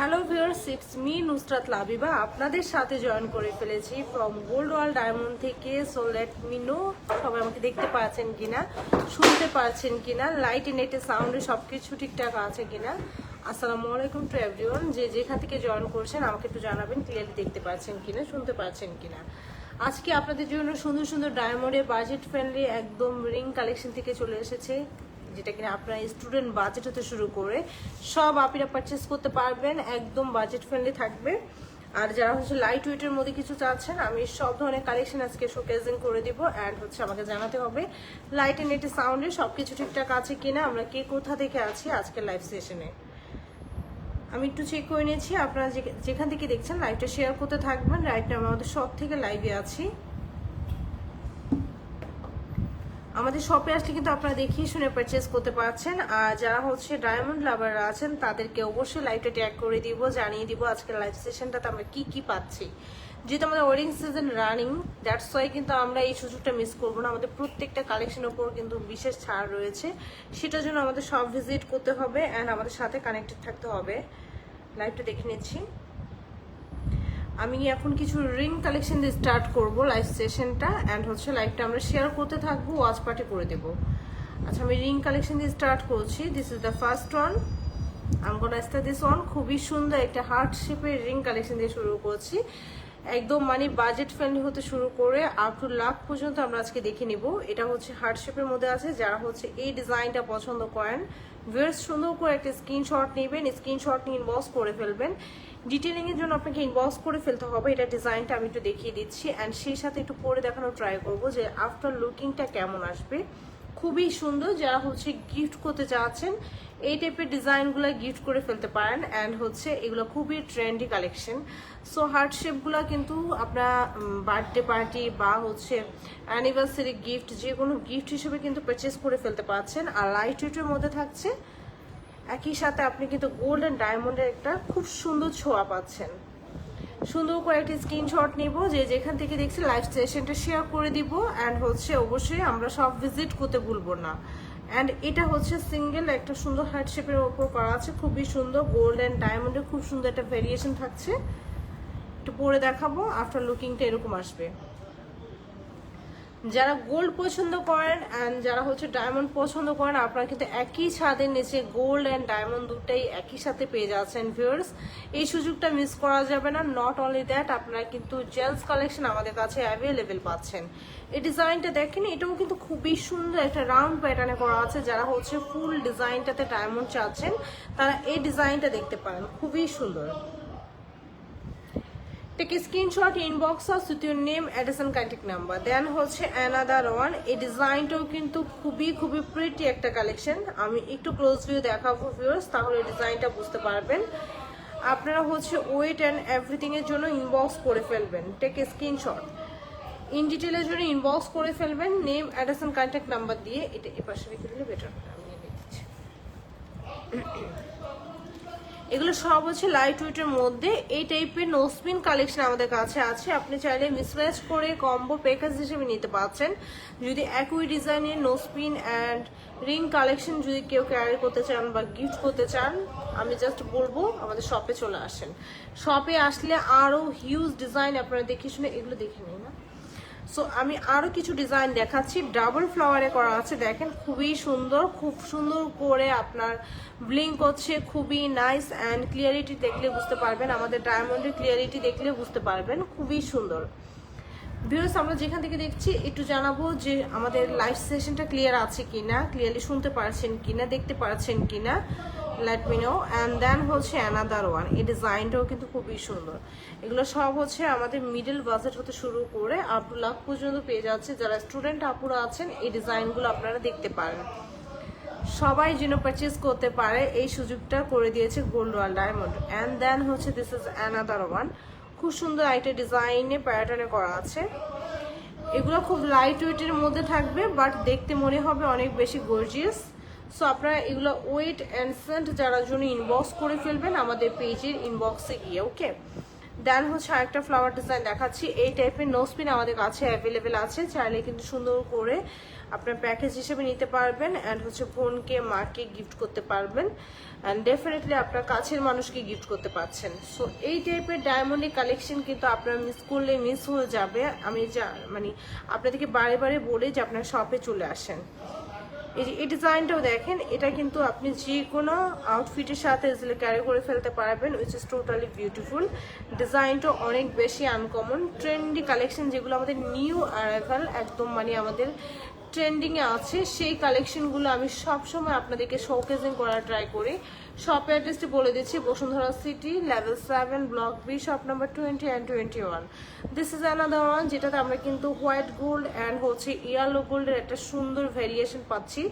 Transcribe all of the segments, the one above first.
Hello viewers, it's me Nusrat Labiba আপনাদের সাথে join করে ফেলেছি ফ্রম গোল্ড ওয়ার্ল্ড ডায়মন্ড থেকে। সো লেট মি নো সবাই আমাকে দেখতে পাচ্ছেন কিনা, শুনতে পাচ্ছেন কিনা, লাইট নেটে সাউন্ডে সব কিছু ঠিকঠাক আছে কিনা। আসসালামু আলাইকুম টু এভরিওয়ান, যে যেখান থেকে জয়েন করছেন আমাকে একটু জানাবেন ক্লিয়ারলি দেখতে পাচ্ছেন কিনা, শুনতে পাচ্ছেন কিনা। আজকে আপনাদের জন্য সুন্দর সুন্দর ডায়মন্ডের বাজেট ফ্রেন্ডলি একদম রিং কালেকশন থেকে চলে এসেছে, যেটা কিনা আপনার স্টুডেন্ট বাজেট হতে শুরু করে সব আপনারা পারচেস করতে পারবেন, একদম বাজেট ফ্রেন্ডলি থাকবে। আর যারা হচ্ছে লাইট ওয়েটের মধ্যে কিছু চাচ্ছেন, আমি সব ধরনের কালেকশন আজকে শোকেজিং করে দিব। অ্যান্ড হচ্ছে আমাকে জানাতে হবে লাইট এন্ড নেটে সাউন্ডে সবকিছু ঠিকঠাক আছে কিনা, আমরা কে কোথা থেকে আছি আজকের লাইভ সেশনে। আমি একটু চেক করে নিয়েছি, আপনারা যেখান থেকে দেখছেন লাইভটা শেয়ার করতে থাকবেন। রাইট নাও আমাদের সব থেকে লাইভে আছি। আমাদের শপে আসলে কিন্তু আপনারা দেখিয়ে শুনে পারচেস করতে পারছেন। আর যারা হচ্ছে ডায়মন্ড লাভাররা আছেন তাদেরকে অবশ্যই লাইভটা ট্যাগ করে দিব, জানিয়ে দিব আজকের লাইভ সেশনটাতে আমরা কি কি পাচ্ছি। যেহেতু আমাদের wedding season running, that's why কিন্তু আমরা এই সুযোগটা মিস করবো না। আমাদের প্রত্যেকটা কালেকশনের উপর কিন্তু বিশেষ ছাড় রয়েছে, সেটার জন্য আমাদের সব ভিজিট করতে হবে অ্যান্ড আমাদের সাথে কানেক্টেড থাকতে হবে। লাইভটা দেখে নিচ্ছি। আমি এখন কিছু রিং কালেকশন দিয়ে স্টার্ট করব লাইভ সেশনটা, অ্যান্ড হচ্ছে লাইভটা আমরা শেয়ার করতে থাকবো, ওয়াচ পার্টি করে দেব। আচ্ছা, আমি রিং কালেকশন দিয়ে স্টার্ট করছি। This is the first one, I am gonna start this one. খুবই সুন্দর একটা হার্ট শেপের রিং কালেকশন দিয়ে শুরু করছি, একদম মানে বাজেট ফ্রেন্ডলি হতে শুরু করে আপ টু লাখ পর্যন্ত আমরা আজকে দেখে নিব। এটা হচ্ছে হার্ট শেপের মধ্যে আছে। যারা হচ্ছে এই ডিজাইনটা পছন্দ করেন, ভিউয়ার্স সুন্দর করে একটা স্ক্রিনশট নেবেন, স্ক্রিনশট নিয়ে ইনবক্স করে ফেলবেন। ডিটেলিং এর জন্য আপনাকে ইনবক্স করে ফেলতে হবে। এটা ডিজাইনটা আমি একটু দেখিয়ে দিচ্ছি, অ্যান্ড সেই সাথে একটু পরে দেখানোর ট্রাই করবো যে আফটার লুকিংটা কেমন আসবে। খুবই সুন্দর। যারা হচ্ছে গিফট করতে চাচ্ছেন এই টাইপের ডিজাইনগুলো গিফট করে ফেলতে পারেন, অ্যান্ড হচ্ছে এগুলো খুবই ট্রেন্ডি কালেকশন। সো হার্ট শেপগুলো কিন্তু আপনার বার্থডে পার্টি বা হচ্ছে অ্যানিভার্সারি গিফট, যে কোনো গিফট হিসেবে কিন্তু পারচেস করে ফেলতে পারছেন। আর লাইট ওয়েটের মধ্যে থাকছে, একই সাথে আপনি কিন্তু গোল্ড অ্যান্ড ডায়মন্ডের একটা খুব সুন্দর ছোঁয়া পাচ্ছেন। সুন্দর করে একটি স্ক্রিনশট নিব, যে যেখান থেকে দেখছি লাইভ সেশনটা শেয়ার করে দিব। অ্যান্ড হচ্ছে অবশ্যই আমরা সব ভিজিট করতে ভুলবো না। অ্যান্ড এটা হচ্ছে সিঙ্গেল একটা সুন্দর হার্ট শেপের ওপর করা আছে, খুবই সুন্দর। গোল্ড অ্যান্ড ডায়মন্ডের খুব সুন্দর একটা ভেরিয়েশন থাকছে। একটু পরে দেখাবো, আফটার লুকিংটা এরকম আসবে। যারা গোল্ড পছন্দ করেন অ্যান্ড যারা হচ্ছে ডায়মন্ড পছন্দ করেন, আপনারা কিন্তু একই ছাদের নিচে গোল্ড অ্যান্ড ডায়মন্ড দুটাই একই সাথে পেয়ে যাচ্ছেন ভিউয়ার্স। এই সুযোগটা মিস করা যাবে না। নট অনলি দ্যাট, আপনারা কিন্তু জেন্টস কালেকশন আমাদের কাছে অ্যাভেলেবেল পাচ্ছেন। এই ডিজাইনটা দেখেন, এটাও কিন্তু খুবই সুন্দর একটা রাউন্ড প্যাটার্নে করা আছে। যারা হচ্ছে ফুল ডিজাইনটাতে ডায়মন্ড চাচ্ছেন তারা এই ডিজাইনটা দেখতে পারেন, খুবই সুন্দর। Take a screenshot, inbox us with your name, address and contact number. Then হচ্ছে another one, এই ডিজাইনটাও কিন্তু খুবই খুবই প্রিটি একটা কালেকশন। আমি একটু ক্লোজ ভিউ দেখাবো ভিউয়ার্স, তাহলে ডিজাইনটা বুঝতে পারবেন। আপনারা হচ্ছে ওয়েট অ্যান্ড এভরিথিং এর জন্য ইনবক্স করে ফেলবেন। টেক এ স্ক্রিনশট, ইন ডিটেলের জন্য ইনবক্স করে ফেলবেন name, address and contact number দিয়ে। এটা এই পাশে রেখে দিলে বেটার হবে, আমি নিয়ে দিচ্ছি। এগুলো সব হচ্ছে লাইট ওয়েটের মধ্যে। এই টাইপের নোসপিন কালেকশন আমাদের কাছে আছে, আপনি চাইলে মিসম্যাচ করে কম্বো প্যাকেজ হিসেবে নিতে পারছেন। যদি একই ডিজাইনের নোসপিন অ্যান্ড রিং কালেকশন যদি কেউ ক্যারি করতে চান বা গিফট করতে চান, আমি জাস্ট বলবো আমাদের শপে চলে আসেন। শপে আসলে আরও হিউজ ডিজাইন আপনারা দেখে শুনে এগুলো দেখে নিন না। সো আমি আরো কিছু ডিজাইন দেখাচ্ছি, ডাবল ফ্লাওয়ারে করা আছে। দেখেন খুবই সুন্দর, খুব সুন্দর করে আপনার ব্লিঙ্ক করছে, খুবই নাইস। অ্যান্ড ক্লিয়ারিটি দেখলে বুঝতে পারবেন, আমাদের ডায়মন্ডের ক্লিয়ারিটি দেখলে বুঝতে পারবেন, খুবই সুন্দর। ভিউয়ার্স, আমরা যেখান থেকে দেখছি একটু জানাবো যে আমাদের লাইভ সেশনটা ক্লিয়ার আছে কিনা, ক্লিয়ারলি শুনতে পারছেন কিনা, দেখতে পারছেন কিনা, let me know. And then হচ্ছে অ্যানাদার ওয়ান, এই ডিজাইনটাও কিন্তু খুবই সুন্দর। এগুলো সব হচ্ছে আমাদের মিডল বাজেট হতে শুরু করে আপ টু লাখ পর্যন্ত পেয়ে যাচ্ছে। যারা স্টুডেন্ট আপুরা আছেন এই ডিজাইনগুলো আপনারা দেখতে পারেন, সবাই যেন পারচেস করতে পারে এই সুযোগটা করে দিয়েছে Gold World Diamond. And then হচ্ছে দিস ইজ অ্যানাদার ওয়ান, খুব সুন্দর একটা ডিজাইনে প্যাটার্নে করা আছে। এগুলো খুব লাইট ওয়েটের মধ্যে থাকবে, বাট দেখতে মনে হবে অনেক বেশি গর্জিয়াস। সো আপনারা এগুলো ওয়েট অ্যান্ড সেন্ট যারা জন্য ইনবক্স করে ফেলবেন আমাদের পেজের ইনবক্সে গিয়ে, ওকে। দেন হচ্ছে আরেকটা ফ্লাওয়ার ডিজাইন দেখাচ্ছি। এই টাইপের নোজপিন আমাদের কাছে অ্যাভেলেবেল আছে, চাইলে কিন্তু সুন্দর করে আপনার প্যাকেজ হিসেবে নিতে পারবেন অ্যান্ড হচ্ছে বোনকে মাকে গিফট করতে পারবেন অ্যান্ড ডেফিনেটলি আপনার কাছের মানুষকে গিফট করতে পারছেন। সো এই টাইপের ডায়মন্ডের কালেকশন কিন্তু আপনার মিস করলে মিস হয়ে যাবে। আমি মানে আপনাদেরকে বারে বারে বলে যে আপনার শপে চলে আসেন। এই ডিজাইনটাও দেখেন, এটা কিন্তু আপনি যে কোনো আউটফিটের সাথে ইজিলি ক্যারি করে ফেলতে পারবেন, উইচ ইজ টোটালি বিউটিফুল। ডিজাইনটা অনেক বেশি আনকমন, ট্রেন্ডি কালেকশন, যেগুলো আমাদের নিউ অ্যারাইভাল, একদম মানে আমাদের ট্রেন্ডিংয়ে আছে, সেই কালেকশনগুলো আমি সবসময় আপনাদেরকে শোকেজিং করার ট্রাই করি। শপ অ্যাড্রেসটি বলে দিচ্ছি, Bashundhara City, level 7, block B, shop number 20 and 21। This is another one, যেটাতে আমরা কিন্তু হোয়াইট গোল্ড অ্যান্ড হচ্ছে ইয়েলো গোল্ডের একটা সুন্দর ভেরিয়েশন পাচ্ছি।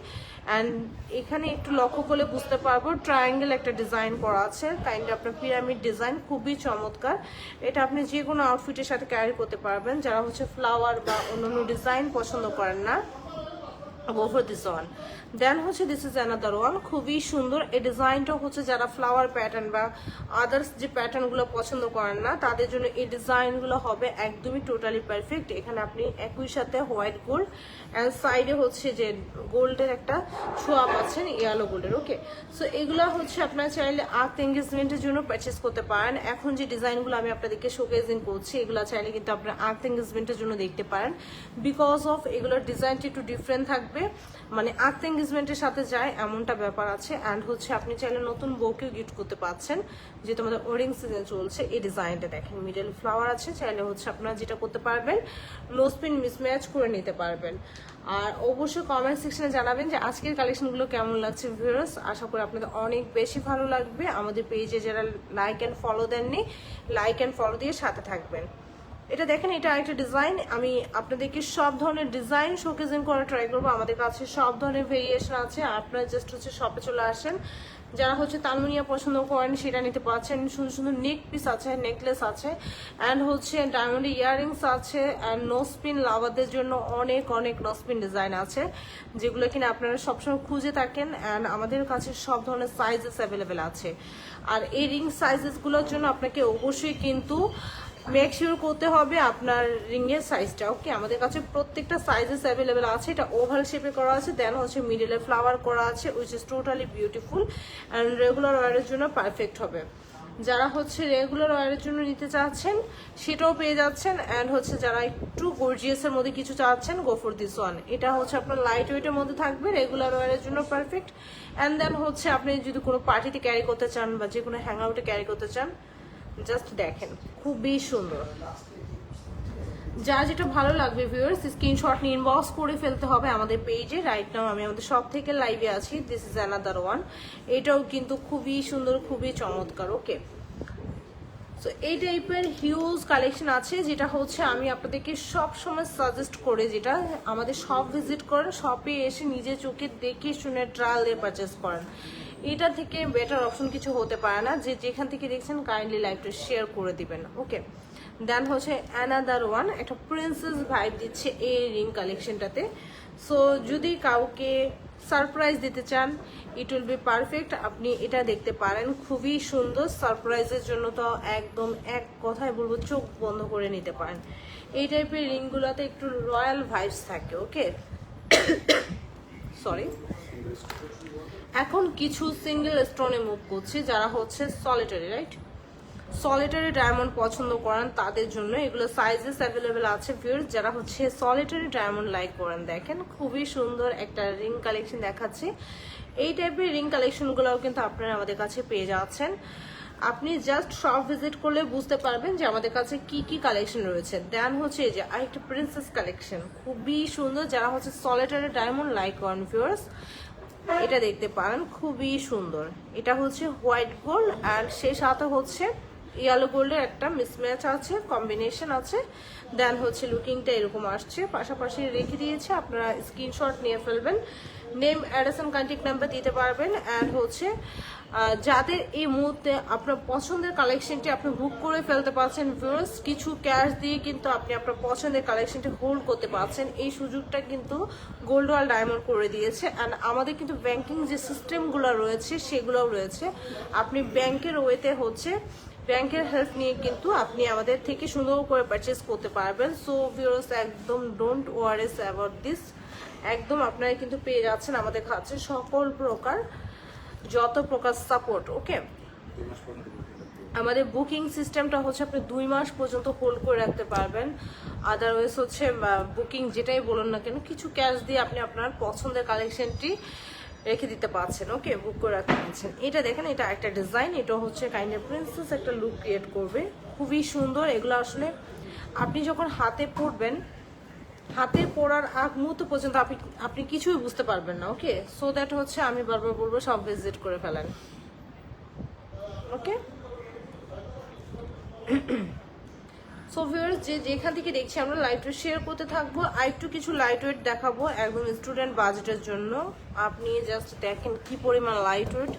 অ্যান্ড এখানে একটু লক্ষ্য করলে বুঝতে পারবো ট্রায়াঙ্গেল একটা ডিজাইন করা আছে, কাইন্ডলি আপনার পিরামিড ডিজাইন, খুবই চমৎকার। এটা আপনি যে কোনো আউটফিটের সাথে ক্যারি করতে পারবেন। যারা হচ্ছে ফ্লাওয়ার বা অন্যান্য ডিজাইন পছন্দ করেন না, go for this one। দেন হচ্ছে দিস ইজ অ্যানাদার ওয়ান, খুবই সুন্দর। এই ডিজাইনটা হচ্ছে যারা ফ্লাওয়ার প্যাটার্ন বা আদার্স যে প্যাটার্নগুলো পছন্দ করেন না, তাদের জন্য এই ডিজাইনগুলো হবে একদমই টোটালি পারফেক্ট। এখানে আপনি একই সাথে হোয়াইট গোল্ড অ্যান্ড সাইডে হচ্ছে যে গোল্ডের একটা ছোঁয়া পাচ্ছেন, ইয়েলো গোল্ডের। ওকে, সো এগুলো হচ্ছে আপনারা চাইলে আর্ট এঙ্গেজমেন্টের জন্য পারচেস করতে পারেন। এখন যে ডিজাইনগুলো আমি আপনাদেরকে শোকেজিং করছি, এগুলো চাইলে কিন্তু আপনারা আর্ট এঙ্গেজমেন্টের জন্য দেখতে পারেন, বিকজ অফ এগুলোর ডিজাইনটা একটু ডিফারেন্ট থাকবে, মানে আর্ট এঙ্গেজমেন্টের সাথে যায় এমনটা ব্যাপার আছে। অ্যান্ড হচ্ছে আপনি চাইলে নতুন বউকেও গিফট করতে পারছেন, যেহেতু আমাদের ওয়েডিং সিজন চলছে। এই ডিজাইনটা দেখেন, মিডল ফ্লাওয়ার আছে, চাইলে হচ্ছে আপনারা যেটা করতে পারবেন নোজপিন মিসম্যাচ করে নিতে পারবেন। আর অবশ্যই কমেন্ট সেকশনে জানাবেন যে আজকের কালেকশনগুলো কেমন লাগছে ভিউয়ার্স। আশা করি আপনাদের অনেক বেশি ভালো লাগবে। আমাদের পেজে যারা লাইক অ্যান্ড ফলো দেননি, লাইক অ্যান্ড ফলো দিয়ে সাথে থাকবেন। এটা দেখেন, এটা আরেকটা ডিজাইন। আমি আপনাদেরকে সব ধরনের ডিজাইন শোকেজিং করা ট্রাই করবো। আমাদের কাছে সব ধরনের ভেরিয়েশন আছে, আপনারা জাস্ট হচ্ছে শপে চলে আসেন। যারা হচ্ছে তালমুনিয়া পছন্দ করেন সেটা নিতে পারছেন। সুন্দর সুন্দর নেক পিস আছে, নেকলেস আছে, অ্যান্ড হচ্ছে ডায়মন্ড ইয়াররিংস আছে, অ্যান্ড নোজপিন লাভারদের জন্য অনেক অনেক নোজপিন ডিজাইন আছে, যেগুলো কিনা আপনারা সবসময় খুঁজে থাকেন। অ্যান্ড আমাদের কাছে সব ধরনের সাইজেস অ্যাভেলেবেল আছে। আর এই রিং সাইজেসগুলোর জন্য আপনাকে অবশ্যই কিন্তু মেক শিওর করতে হবে আপনার রিংয়ের সাইজটা। ওকে, আমাদের কাছে প্রত্যেকটা সাইজেস অ্যাভেলেবেল আছে। এটা ওভাল শেপে করা আছে, দেন হচ্ছে মিডলে ফ্লাওয়ার করা আছে, which is totally beautiful and regular ওয়ারের জন্য পারফেক্ট হবে। যারা হচ্ছে রেগুলার ওয়ারের জন্য নিতে চাচ্ছেন সেটাও পেয়ে যাচ্ছেন। অ্যান্ড হচ্ছে যারা একটু গর্জিয়াসের মধ্যে কিছু চাচ্ছেন, গো ফর দিস ওয়ান। এটা হচ্ছে আপনার লাইট ওয়েটের মধ্যে থাকবে, রেগুলার ওয়ারের জন্য পারফেক্ট। অ্যান্ড দেন হচ্ছে আপনি যদি কোনো পার্টিতে ক্যারি করতে চান বা যে কোনো হ্যাং আউটে ক্যারি করতে চান, জাস্ট দেখেন, খুবই সুন্দর। যা যেটা ভালো লাগবে ভিউয়ার্স, স্ক্রিনশট নিয়ে ইনবক্স করে ফেলতে হবে আমাদের পেজে। রাইট নাও আমি আমাদের সব থেকে লাইভে আছি। দিস ইজ অ্যানাদার ওয়ান, এটাও কিন্তু খুবই সুন্দর, খুবই চমৎকার। ওকে, সো এই টাইপের হিউজ কালেকশন আছে, যেটা হচ্ছে আমি আপনাদেরকে সব সময় সাজেস্ট করে, যেটা আমাদের শপ ভিজিট করেন, শপে এসে নিজে চোখে দেখে শুনে ট্রায়াল দিয়ে পারচেস করেন। এটা থেকে বেটার অপশন কিছু হতে পারে না। যে যেখান থেকে দেখছেন কাইন্ডলি লাইভটা শেয়ার করে দিবেন। ওকে, দেন হচ্ছে অ্যানাদার ওয়ান, একটা প্রিন্সেস ভাইব দিচ্ছে এই রিং কালেকশনটাতে। সো যদি কাউকে সারপ্রাইজ দিতে চান, ইট উইল বি পারফেক্ট। আপনি এটা দেখতে পারেন, খুবই সুন্দর। সারপ্রাইজের জন্য তো একদম এক কথায় বলবো, চোখ বন্ধ করে নিতে পারেন। এই টাইপের রিংগুলোতে একটু রয়্যাল ভাইবস থাকে। ওকে, সরি। এখন কিছু সিঙ্গেল স্টোনে মুভ করছি, যারা হচ্ছে সলিটারি, রাইট, সলিটারি ডায়মন্ড পছন্দ করেন তাদের জন্য এগুলো সাইজেস অ্যাভেলেবেল আছে ভিউয়ার্স। যারা হচ্ছে সলিটারি ডায়মন্ড লাইক করেন, দেখেন খুবই সুন্দর একটা রিং কালেকশন দেখাচ্ছি। এই টাইপের রিং কালেকশনগুলোও কিন্তু আপনারা আমাদের কাছে পেয়ে যাচ্ছেন। আপনি জাস্ট শপ ভিজিট করলে বুঝতে পারবেন যে আমাদের কাছে কি কি কালেকশন রয়েছে। দেন হচ্ছে এই যে আরেকটা প্রিন্সেস কালেকশন, খুবই সুন্দর। যারা হচ্ছে সলিটারি ডায়মন্ড লাইক করেন ভিউয়ার্স, এটা দেখতে পারেন, খুবই সুন্দর। এটা হচ্ছে হোয়াইট গোল্ড অ্যান্ড সেই সাথে হচ্ছে ইয়েলো গোল্ডের একটা মিসম্যাচ আছে, কম্বিনেশন আছে। দেন হচ্ছে লুকিংটা এরকম আসছে, পাশাপাশি রেখে দিয়েছে, আপনারা স্ক্রিনশট নিয়ে ফেলবেন, name, address and contact number দিতে পারবেন। অ্যান্ড হচ্ছে যাদের এই মুহূর্তে আপনার পছন্দের কালেকশনটি আপনি বুক করে ফেলতে পারছেন ভিউয়ার্স, কিছু ক্যাশ দিয়ে কিন্তু আপনি আপনার পছন্দের কালেকশনটি হোল্ড করতে পারছেন। এই সুযোগটা কিন্তু গোল্ড ওয়ার্ল্ড ডায়মন্ড করে দিয়েছে। অ্যান্ড আমাদের কিন্তু ব্যাংকিং যে সিস্টেমগুলো রয়েছে সেগুলোও রয়েছে। আপনি ব্যাংকের ওয়েতে হচ্ছে ব্যাংকের হেল্প নিয়ে কিন্তু আপনি আমাদের থেকে সুন্দর করে পারচেস করতে পারবেন। সো ভিউয়ার্স, একদম ডোন্ট ওয়ারিস অ্যাবাউট দিস। একদম আপনারা কিন্তু পেয়ে যাচ্ছেন আমাদের কাছে সকল প্রকার যত প্রকার সাপোর্ট। ওকে, আমাদের বুকিং সিস্টেমটা হচ্ছে আপনি 2 মাস পর্যন্ত হোল্ড করে রাখতে পারবেন। আদারওয়াইজ হচ্ছে বুকিং যেটাই বলুন না কেন, কিছু ক্যাশ দিয়ে আপনি আপনার পছন্দের কালেকশনটি রেখে দিতে পারছেন। ওকে, বুক করে রাখতে পারছেন। এটা দেখেন, এটা একটা ডিজাইন, এটা হচ্ছে কাইন্ড অফ প্রিন্সেস একটা লুক ক্রিয়েট করবে, খুবই সুন্দর। এগুলো আসলে আপনি যখন হাতে পরবেন, হাতে পরার আগ মুহূর্ত পর্যন্ত আপনি কিছুই বুঝতে পারবেন না। ওকে, সো দ্যাট হচ্ছে আমি বারবার বলবো সব ভিজিট করে ফেলেন। ওকে, সো ভিউয়ার্স, যেখান থেকে দেখছি আমরা লাইট ওয়েট শেয়ার করতে থাকবো। আর একটু কিছু লাইট ওয়েট দেখাবো একদম স্টুডেন্ট বাজেটের জন্য। আপনি জাস্ট দেখেন কি পরিমাণ লাইট ওয়েট,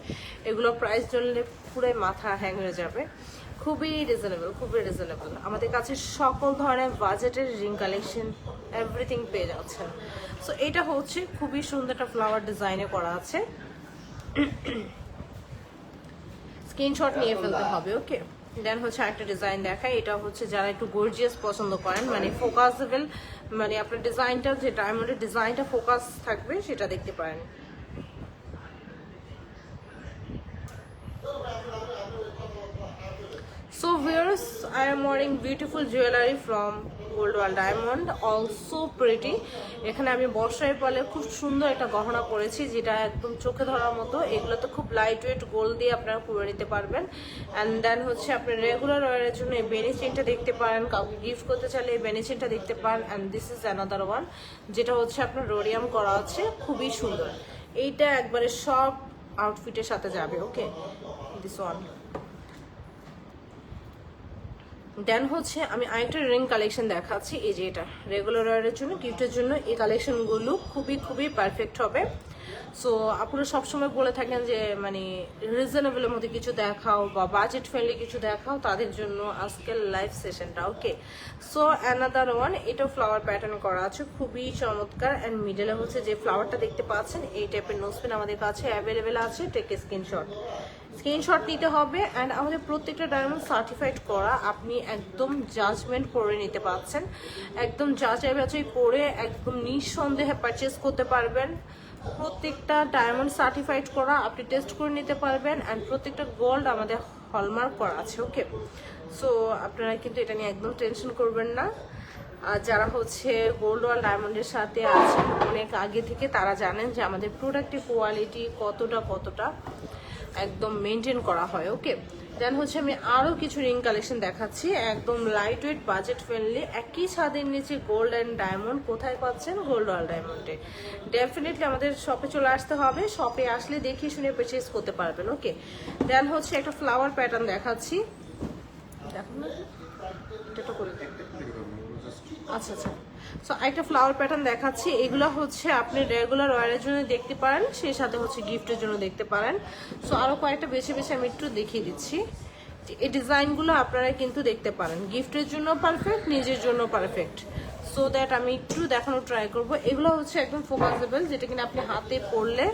এগুলো প্রাইস জানলে পুরাই মাথা হ্যাং হয়ে যাবে। খুবই রিজনেবল, খুবই রিজনেবল। আমাদের কাছে সকল ধরনের বাজেটের রিং কালেকশন এভরিথিং পেয়ে যাচ্ছেন। সো এটা হচ্ছে খুবই সুন্দর একটা ফ্লাওয়ার ডিজাইনে করা আছে, স্ক্রিনশট নিয়ে ফেলতে হবে। ওকে, দেন হচ্ছে একটা ডিজাইন দেখায়, এটা হচ্ছে যারা একটু গর্জিয়াস পছন্দ করেন, মানে ফোকাসেবল, মানে আপনার ডিজাইনটা যে ডায়মন্ডের ডিজাইনটা ফোকাস থাকবে সেটা দেখতে পারেন। So viewers, I am wearing beautiful jewelry from Gold World Diamond, also pretty. এখানে আমি বর্ষায় পালে খুব সুন্দর একটা গহনা পরেছি, যেটা একদম চোখে ধরার মতো। এগুলো তো খুব লাইট ওয়েট গোল্ড দিয়ে আপনারা পরে নিতে পারবেন। অ্যান্ড দেন হচ্ছে আপনি রেগুলার ওয়ারের জন্য এই বেনি চেনটা দেখতে পারেন, কাউকে গিফট করতে চাইলে এই বেনি চেনটা দেখতে পারেন। And this is another one, যেটা হচ্ছে আপনার রোডিয়াম করা আছে, খুবই সুন্দর। এইটা একবারে সব আউটফিটের সাথে যাবে। ওকে, দিস ওয়ান। দেন হচ্ছে আমি আরেকটা রিং কালেকশন দেখাচ্ছি, এই যে এটা রেগুলার ওয়ারের জন্য, গিফটের জন্য এই কালেকশনগুলো খুবই খুবই পারফেক্ট হবে। সো আপনারা সবসময় বলে থাকেন যে মানে রিজনেবলের মধ্যে কিছু দেখাও বা বাজেট ফ্রেন্ডলি কিছু দেখাও, তাদের জন্য আজকের লাইভ সেশনটা। ওকে, সো অ্যানাদার ওয়ান, এটা ফ্লাওয়ার প্যাটার্ন করা আছে, খুবই চমৎকার। অ্যান্ড মিডলে হচ্ছে যে ফ্লাওয়ারটা দেখতে পাচ্ছেন, এই টাইপের নোজপিন আমাদের কাছে অ্যাভেলেবেল আছে। টেক স্ক্রিনশট নিতে হবে। অ্যান্ড আমাদের প্রত্যেকটা ডায়মন্ড সার্টিফাইড করা, আপনি একদম জাজমেন্ট করে নিতে পারছেন, একদম যাচাই বাছাই করে একদম নিঃসন্দেহে পারচেস করতে পারবেন। প্রত্যেকটা ডায়মন্ড সার্টিফাইড করা, আপনি টেস্ট করে নিতে পারবেন। অ্যান্ড প্রত্যেকটা গোল্ড আমাদের হলমার্ক করা আছে। ওকে, সো আপনারা কিন্তু এটা নিয়ে একদম টেনশন করবেন না। আর যারা হচ্ছে গোল্ড ওয়ার্ল্ড ডায়মন্ডের সাথে আছেন অনেক আগে থেকে, তারা জানেন যে আমাদের প্রোডাক্টের কোয়ালিটি কতটা একদম মেনটেন করা হয়। ওকে, দেন হচ্ছে আমি আরও কিছু রিং কালেকশন দেখাচ্ছি, একদম লাইট ওয়েট বাজেট ফ্রেন্ডলি। একই ছাদের নিচে গোল্ড অ্যান্ড ডায়মন্ড কোথায় পাচ্ছেন? Gold world ডায়মন্ডে। ডেফিনেটলি আমাদের শপে চলে আসতে হবে, শপে আসলে দেখে শুনে পারচেজ করতে পারবেন। ওকে, দেন হচ্ছে একটা ফ্লাওয়ার প্যাটার্ন দেখাচ্ছি, দেখুন না এটা করে। আচ্ছা, সো একটা ফ্লাওয়ার প্যাটার্ন দেখাচ্ছি। এগুলো হচ্ছে আপনি রেগুলার ওয়ারের জন্য দেখতে পারেন, সেই সাথে হচ্ছে গিফটের জন্য দেখতে পারেন। সো আরও কয়েকটা বেছে আমি একটু দেখিয়ে দিচ্ছি। এই ডিজাইনগুলো আপনারা কিন্তু দেখতে পারেন, গিফটের জন্য পারফেক্ট, নিজের জন্য পারফেক্ট। সো দ্যাট আমি একটু দেখানোর ট্রাই করব। এগুলো হচ্ছে একদম ফোকাসেবল, যেটা কিনা আপনি হাতে পরলে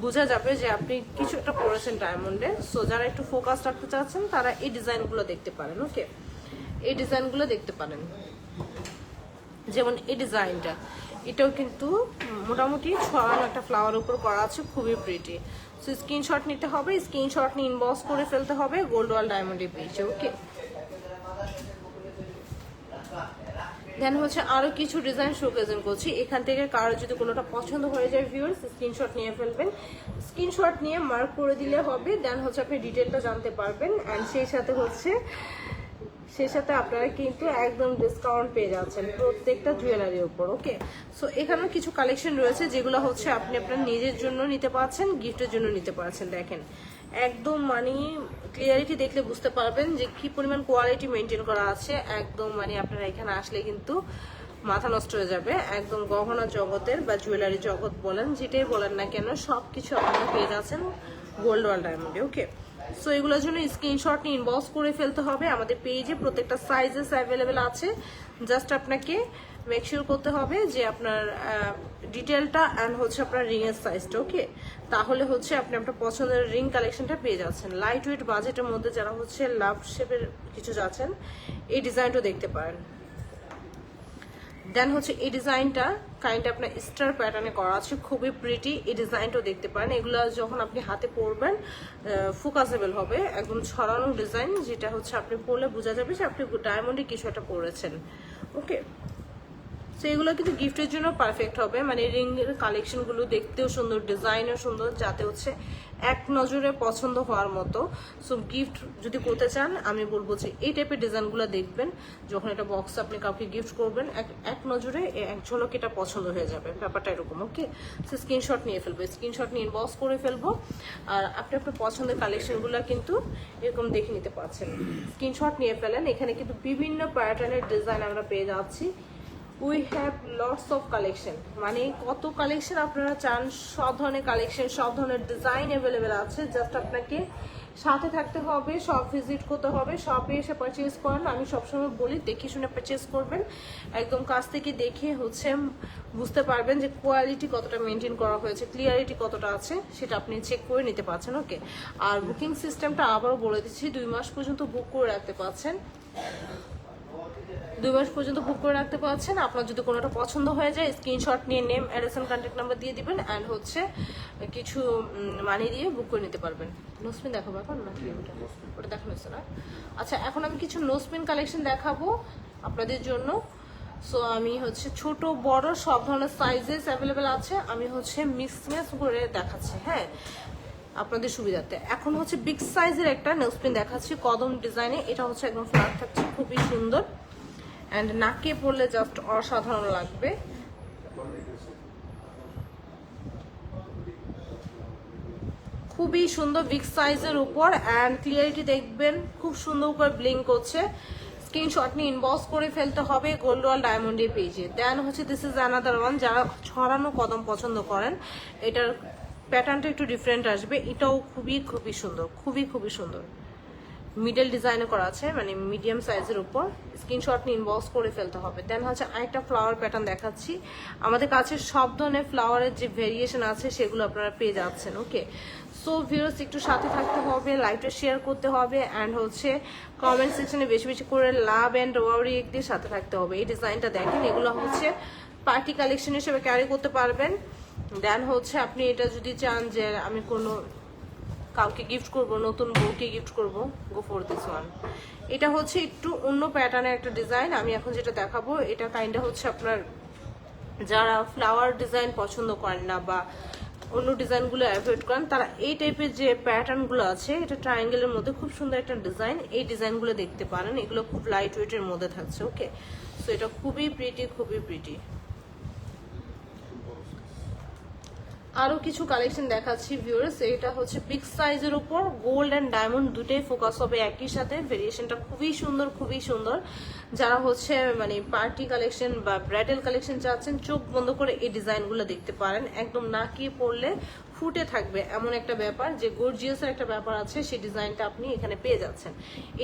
বোঝা যাবে যে আপনি কিছু একটা পরেছেন ডায়মন্ডে। সো যারা একটু ফোকাস রাখতে চাচ্ছেন তারা এই ডিজাইনগুলো দেখতে পারেন। ওকে, এই ডিজাইনগুলো দেখতে পারেন। যেমন এই ডিজাইনটা, এটাও কিন্তু মোটামুটি ছড়ানো একটা ফ্লাওয়ার উপর করা আছে, খুবই প্রিটি। সো স্ক্রিনশট নিতে হবে, স্ক্রিনশট নিয়ে ইনবক্স করে ফেলতে হবে গোল্ড ওয়ার্ল্ড ডায়মন্ডের পেজে। ওকে, দেন হচ্ছে আরও কিছু ডিজাইন শো প্রেজেন্ট করছি। এখান থেকে কারো যদি কোনোটা পছন্দ হয়ে যায় ভিউয়ার্স, স্ক্রিনশট নিয়ে ফেলবেন, স্ক্রিনশট নিয়ে মার্ক করে দিলে হবে। দেন হচ্ছে আপনি ডিটেলটা জানতে পারবেন। অ্যান্ড সেই সাথে আপনারা কিন্তু একদম ডিসকাউন্ট পেয়ে যাচ্ছেন প্রত্যেকটা জুয়েলারির উপর। ওকে, সো এখানেও কিছু কালেকশন রয়েছে যেগুলো হচ্ছে আপনি আপনার নিজের জন্য নিতে পারছেন, গিফটের জন্য নিতে পারছেন। দেখেন একদম মানে ক্লিয়ারিটি দেখলে বুঝতে পারবেন যে কি পরিমাণ কোয়ালিটি মেনটেন করা আছে। একদম মানে আপনারা এখানে আসলে কিন্তু মাথা নষ্ট হয়ে যাবে। একদম গহনা জগতের বা জুয়েলারি জগৎ বলেন, যেটাই বলেন না কেন, সব কিছু আপনারা পেয়ে যাচ্ছেন গোল্ড ওয়ার্ল্ড ডায়মন্ডে। ওকে, সো এগুলোর জন্য স্ক্রিনশট নিয়ে ইনবক্স করে ফেলতে হবে। আমাদের পেজে প্রত্যেকটা সাইজেস অ্যাভেলেবেল আছে, জাস্ট আপনাকে মেক শিওর করতে হবে যে আপনার ডিটেলটা অ্যান্ড হচ্ছে আপনার রিং এর সাইজটা, ওকে? তাহলে হচ্ছে আপনি আপনার পছন্দের রিং কালেকশনটা পেয়ে যাচ্ছেন। লাইট ওয়েট বাজেটের মধ্যে যারা হচ্ছে লাভ শেপের কিছু যাচ্ছেন এই ডিজাইনটা দেখতে পারেন। দেন হচ্ছে এই ডিজাইনটা কাইন্ড আপনার স্টার প্যাটার্নে করা আছে, খুবই প্রিটি। এই ডিজাইনটাও দেখতে পারেন। এগুলো যখন আপনি হাতে পরবেন ফোকাসেবল হবে, একদম ছড়ানো ডিজাইন, যেটা হচ্ছে আপনি পরলে বোঝা যাবে যে আপনি ডায়মন্ডে কিছু একটা পরেছেন, ওকে? সো এগুলো কিন্তু গিফটের জন্য পারফেক্ট হবে, মানে রিং এর কালেকশনগুলো দেখতেও সুন্দর, ডিজাইনও সুন্দর, যাতে হচ্ছে এক নজরে পছন্দ হওয়ার মতো। সো গিফট যদি করতে চান আমি বলবো যে এই টাইপের ডিজাইনগুলো দেখবেন, যখন এটা বক্স আপনি কাউকে গিফট করবেন এক নজরে এক ঝলক এটা পছন্দ হয়ে যাবে, ব্যাপারটা এরকম, ওকে? সো স্ক্রিনশট নিয়ে ফেলবো, স্ক্রিনশট নিয়ে ইনবক্স করে ফেলবো। আর আপনি আপনার পছন্দের কালেকশনগুলো কিন্তু এরকম দেখে নিতে পারছেন। স্ক্রিনশট নিয়ে ফেলেন। এখানে কিন্তু বিভিন্ন প্যাটার্নের ডিজাইন আমরা পেয়ে যাচ্ছি। We have lots of collection, মানে কত কালেকশন আপনারা চান, সব ধরনের কালেকশন, সব ধরনের ডিজাইন অ্যাভেলেবেল আছে। জাস্ট আপনাকে সাথে থাকতে হবে, সব ভিজিট করতে হবে, শপে এসে পারচেজ করেন। আমি সবসময় বলি দেখে শুনে পারচেজ করবেন, একদম কাছ থেকে দেখে হচ্ছে বুঝতে পারবেন যে কোয়ালিটি কতটা মেনটেন করা হয়েছে, ক্লিয়ারিটি কতটা আছে, সেটা আপনি চেক করে নিতে পারছেন, ওকে? আর বুকিং সিস্টেমটা আবারও বলে দিচ্ছি, 2 মাস পর্যন্ত বুক করে রাখতে পারছেন। 2 মাস পর্যন্ত বুক করে রাখতে পারছেন। আপনার যদি কোনোটা পছন্দ হয়ে যায় স্ক্রিনশট নিয়ে name, address and contact number দিয়ে দিবেন, অ্যান্ড হচ্ছে কিছু মানি দিয়ে বুক করে নিতে পারবেন। নোসপিন দেখাবো এখন নাকি ওটা দেখানো হচ্ছে না? আচ্ছা, এখন আমি কিছু নোসপিন কালেকশন দেখাবো আপনাদের জন্য। সো আমি হচ্ছে ছোট বড় সব ধরনের সাইজেস অ্যাভেলেবেল আছে, আমি হচ্ছে মিক্স করে দেখাচ্ছি, হ্যাঁ, আপনাদের সুবিধাতে। এখন হচ্ছে বিগ সাইজের একটা নোসপিন দেখাচ্ছি কদম ডিজাইনে। এটা হচ্ছে একদম ফ্ল্যাট থাকছে, খুবই সুন্দর, অ্যান্ড নাকে পরলে জাস্ট অসাধারণ লাগবে। খুবই সুন্দর বিগ সাইজের উপর, অ্যান্ড ক্লিয়ারিটি দেখবেন খুব সুন্দর করে ব্লিঙ্ক করছে। স্ক্রিনশট নিয়ে ইনবক্স করে ফেলতে হবে গোল্ডওয়াল ডায়মন্ডের পেজে। দেন হচ্ছে দিস ইজ অ্যানাদার ওয়ান, যারা ছড়ানো কদম পছন্দ করেন, এটার প্যাটার্নটা একটু ডিফারেন্ট আসবে। এটাও খুবই সুন্দর, খুবই সুন্দর, মিডল ডিজাইনে করা আছে, মানে মিডিয়াম সাইজের উপর। স্ক্রিনশট নিয়ে ইনবক্স করে ফেলতে হবে। দেন হচ্ছে আরেকটা ফ্লাওয়ার প্যাটার্ন দেখাচ্ছি। আমাদের কাছে সব ধরনের ফ্লাওয়ারের যে ভেরিয়েশন আছে সেগুলো আপনারা পেয়ে যাচ্ছেন, ওকে? সো ভিউয়ার্স, একটু সাথে থাকতে হবে, লাইভটা শেয়ার করতে হবে, অ্যান্ড হচ্ছে কমেন্ট সেকশনে বেশি করে লাভ অ্যান্ড ওয়ারি দিয়ে সাথে থাকতে হবে। এই ডিজাইনটা দেখেন, এগুলো হচ্ছে পার্টি কালেকশন হিসেবে ক্যারি করতে পারবেন। দেন হচ্ছে আপনি এটা যদি চান যে আমি কোনো কাউকে গিফট করব, নতুন বউকে গিফট করব, গো ফর দিস ওয়ান। এটা হচ্ছে একটু অন্য প্যাটার্নের একটা ডিজাইন। আমি এখন যেটা দেখাবো এটা কাইন্ডা হচ্ছে আপনার যারা ফ্লাওয়ার ডিজাইন পছন্দ করেন না বা অন্য ডিজাইনগুলো অ্যাভয়েড করেন, তারা এই টাইপের যে প্যাটার্নগুলো আছে, এটা ট্রায়াঙ্গেলের মধ্যে খুব সুন্দর একটা ডিজাইন, এই ডিজাইনগুলো দেখতে পারেন। এগুলো খুব লাইট ওয়েটের মধ্যে থাকছে, ওকে? সো এটা খুবই প্রিটি। আরো কিছু কালেকশন দেখাচ্ছি ভিউয়ার্স। এটা হচ্ছে বিগ সাইজের উপর গোল্ড এন্ড ডায়মন্ড দুটোই ফোকাস হবে একই সাথে। ভেরিয়েশনটা খুবই সুন্দর। যারা হচ্ছে মানে পার্টি কালেকশন বা ব্রাইডাল কালেকশন চাচ্ছেন, চোখ বন্ধ করে এই ডিজাইনগুলো দেখতে পারেন। একদম নাকিয়ে পড়লে ফুটে থাকবে এমন একটা ব্যাপার, যে গর্জিয়াসের একটা ব্যাপার আছে, সেই ডিজাইনটা আপনি এখানে পেয়ে যাচ্ছেন।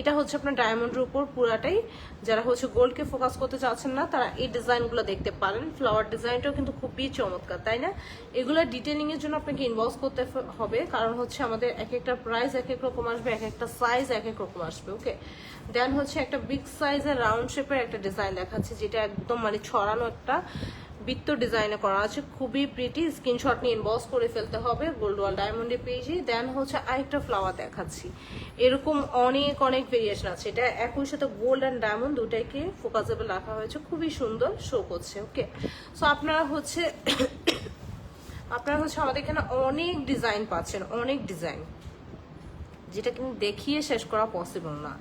এটা হচ্ছে আপনার ডায়মন্ডের উপর পুরাটাই। যারা হচ্ছে গোল্ডকে ফোকাস করতে চাচ্ছেন না, তারা এই ডিজাইনগুলো দেখতে পারেন। ফ্লাওয়ার ডিজাইনটাও কিন্তু খুবই চমৎকার, তাই না? এগুলো ডিটেলিং এর জন্য আপনাকে ইনবক্স করতে হবে, কারণ হচ্ছে আমাদের এক একটা প্রাইস এক এক রকম আসবে, এক একটা সাইজ এক এক রকম আসবে, ওকে? দেন হচ্ছে একটা বিগ সাইজের রাউন্ড শেপের একটা ডিজাইন দেখাচ্ছি, যেটা একদম মানে ছড়ানো একটা বৃত্ত ডিজাইনে করা আছে, খুবই প্রিটি। স্ক্রিনশট নিয়ে ইনবক্স করে ফেলতে হবে গোল্ডওয়াল ডায়মন্ডের পেজে। দেন হচ্ছে আরেকটা ফ্লাওয়ার দেখাচ্ছি, এরকম অনেক ভেরিয়েশন আছে। এটা একই সাথে গোল্ড অ্যান্ড ডায়মন্ড দুটাইকে ফোকাসেবল রাখা হয়েছে, খুবই সুন্দর শো করছে, ওকে? সো আপনারা হচ্ছে আমাদের এখানে অনেক ডিজাইন পাচ্ছেন, অনেক ডিজাইন, যেটা কিন্তু দেখিয়ে শেষ করা পসিবল না,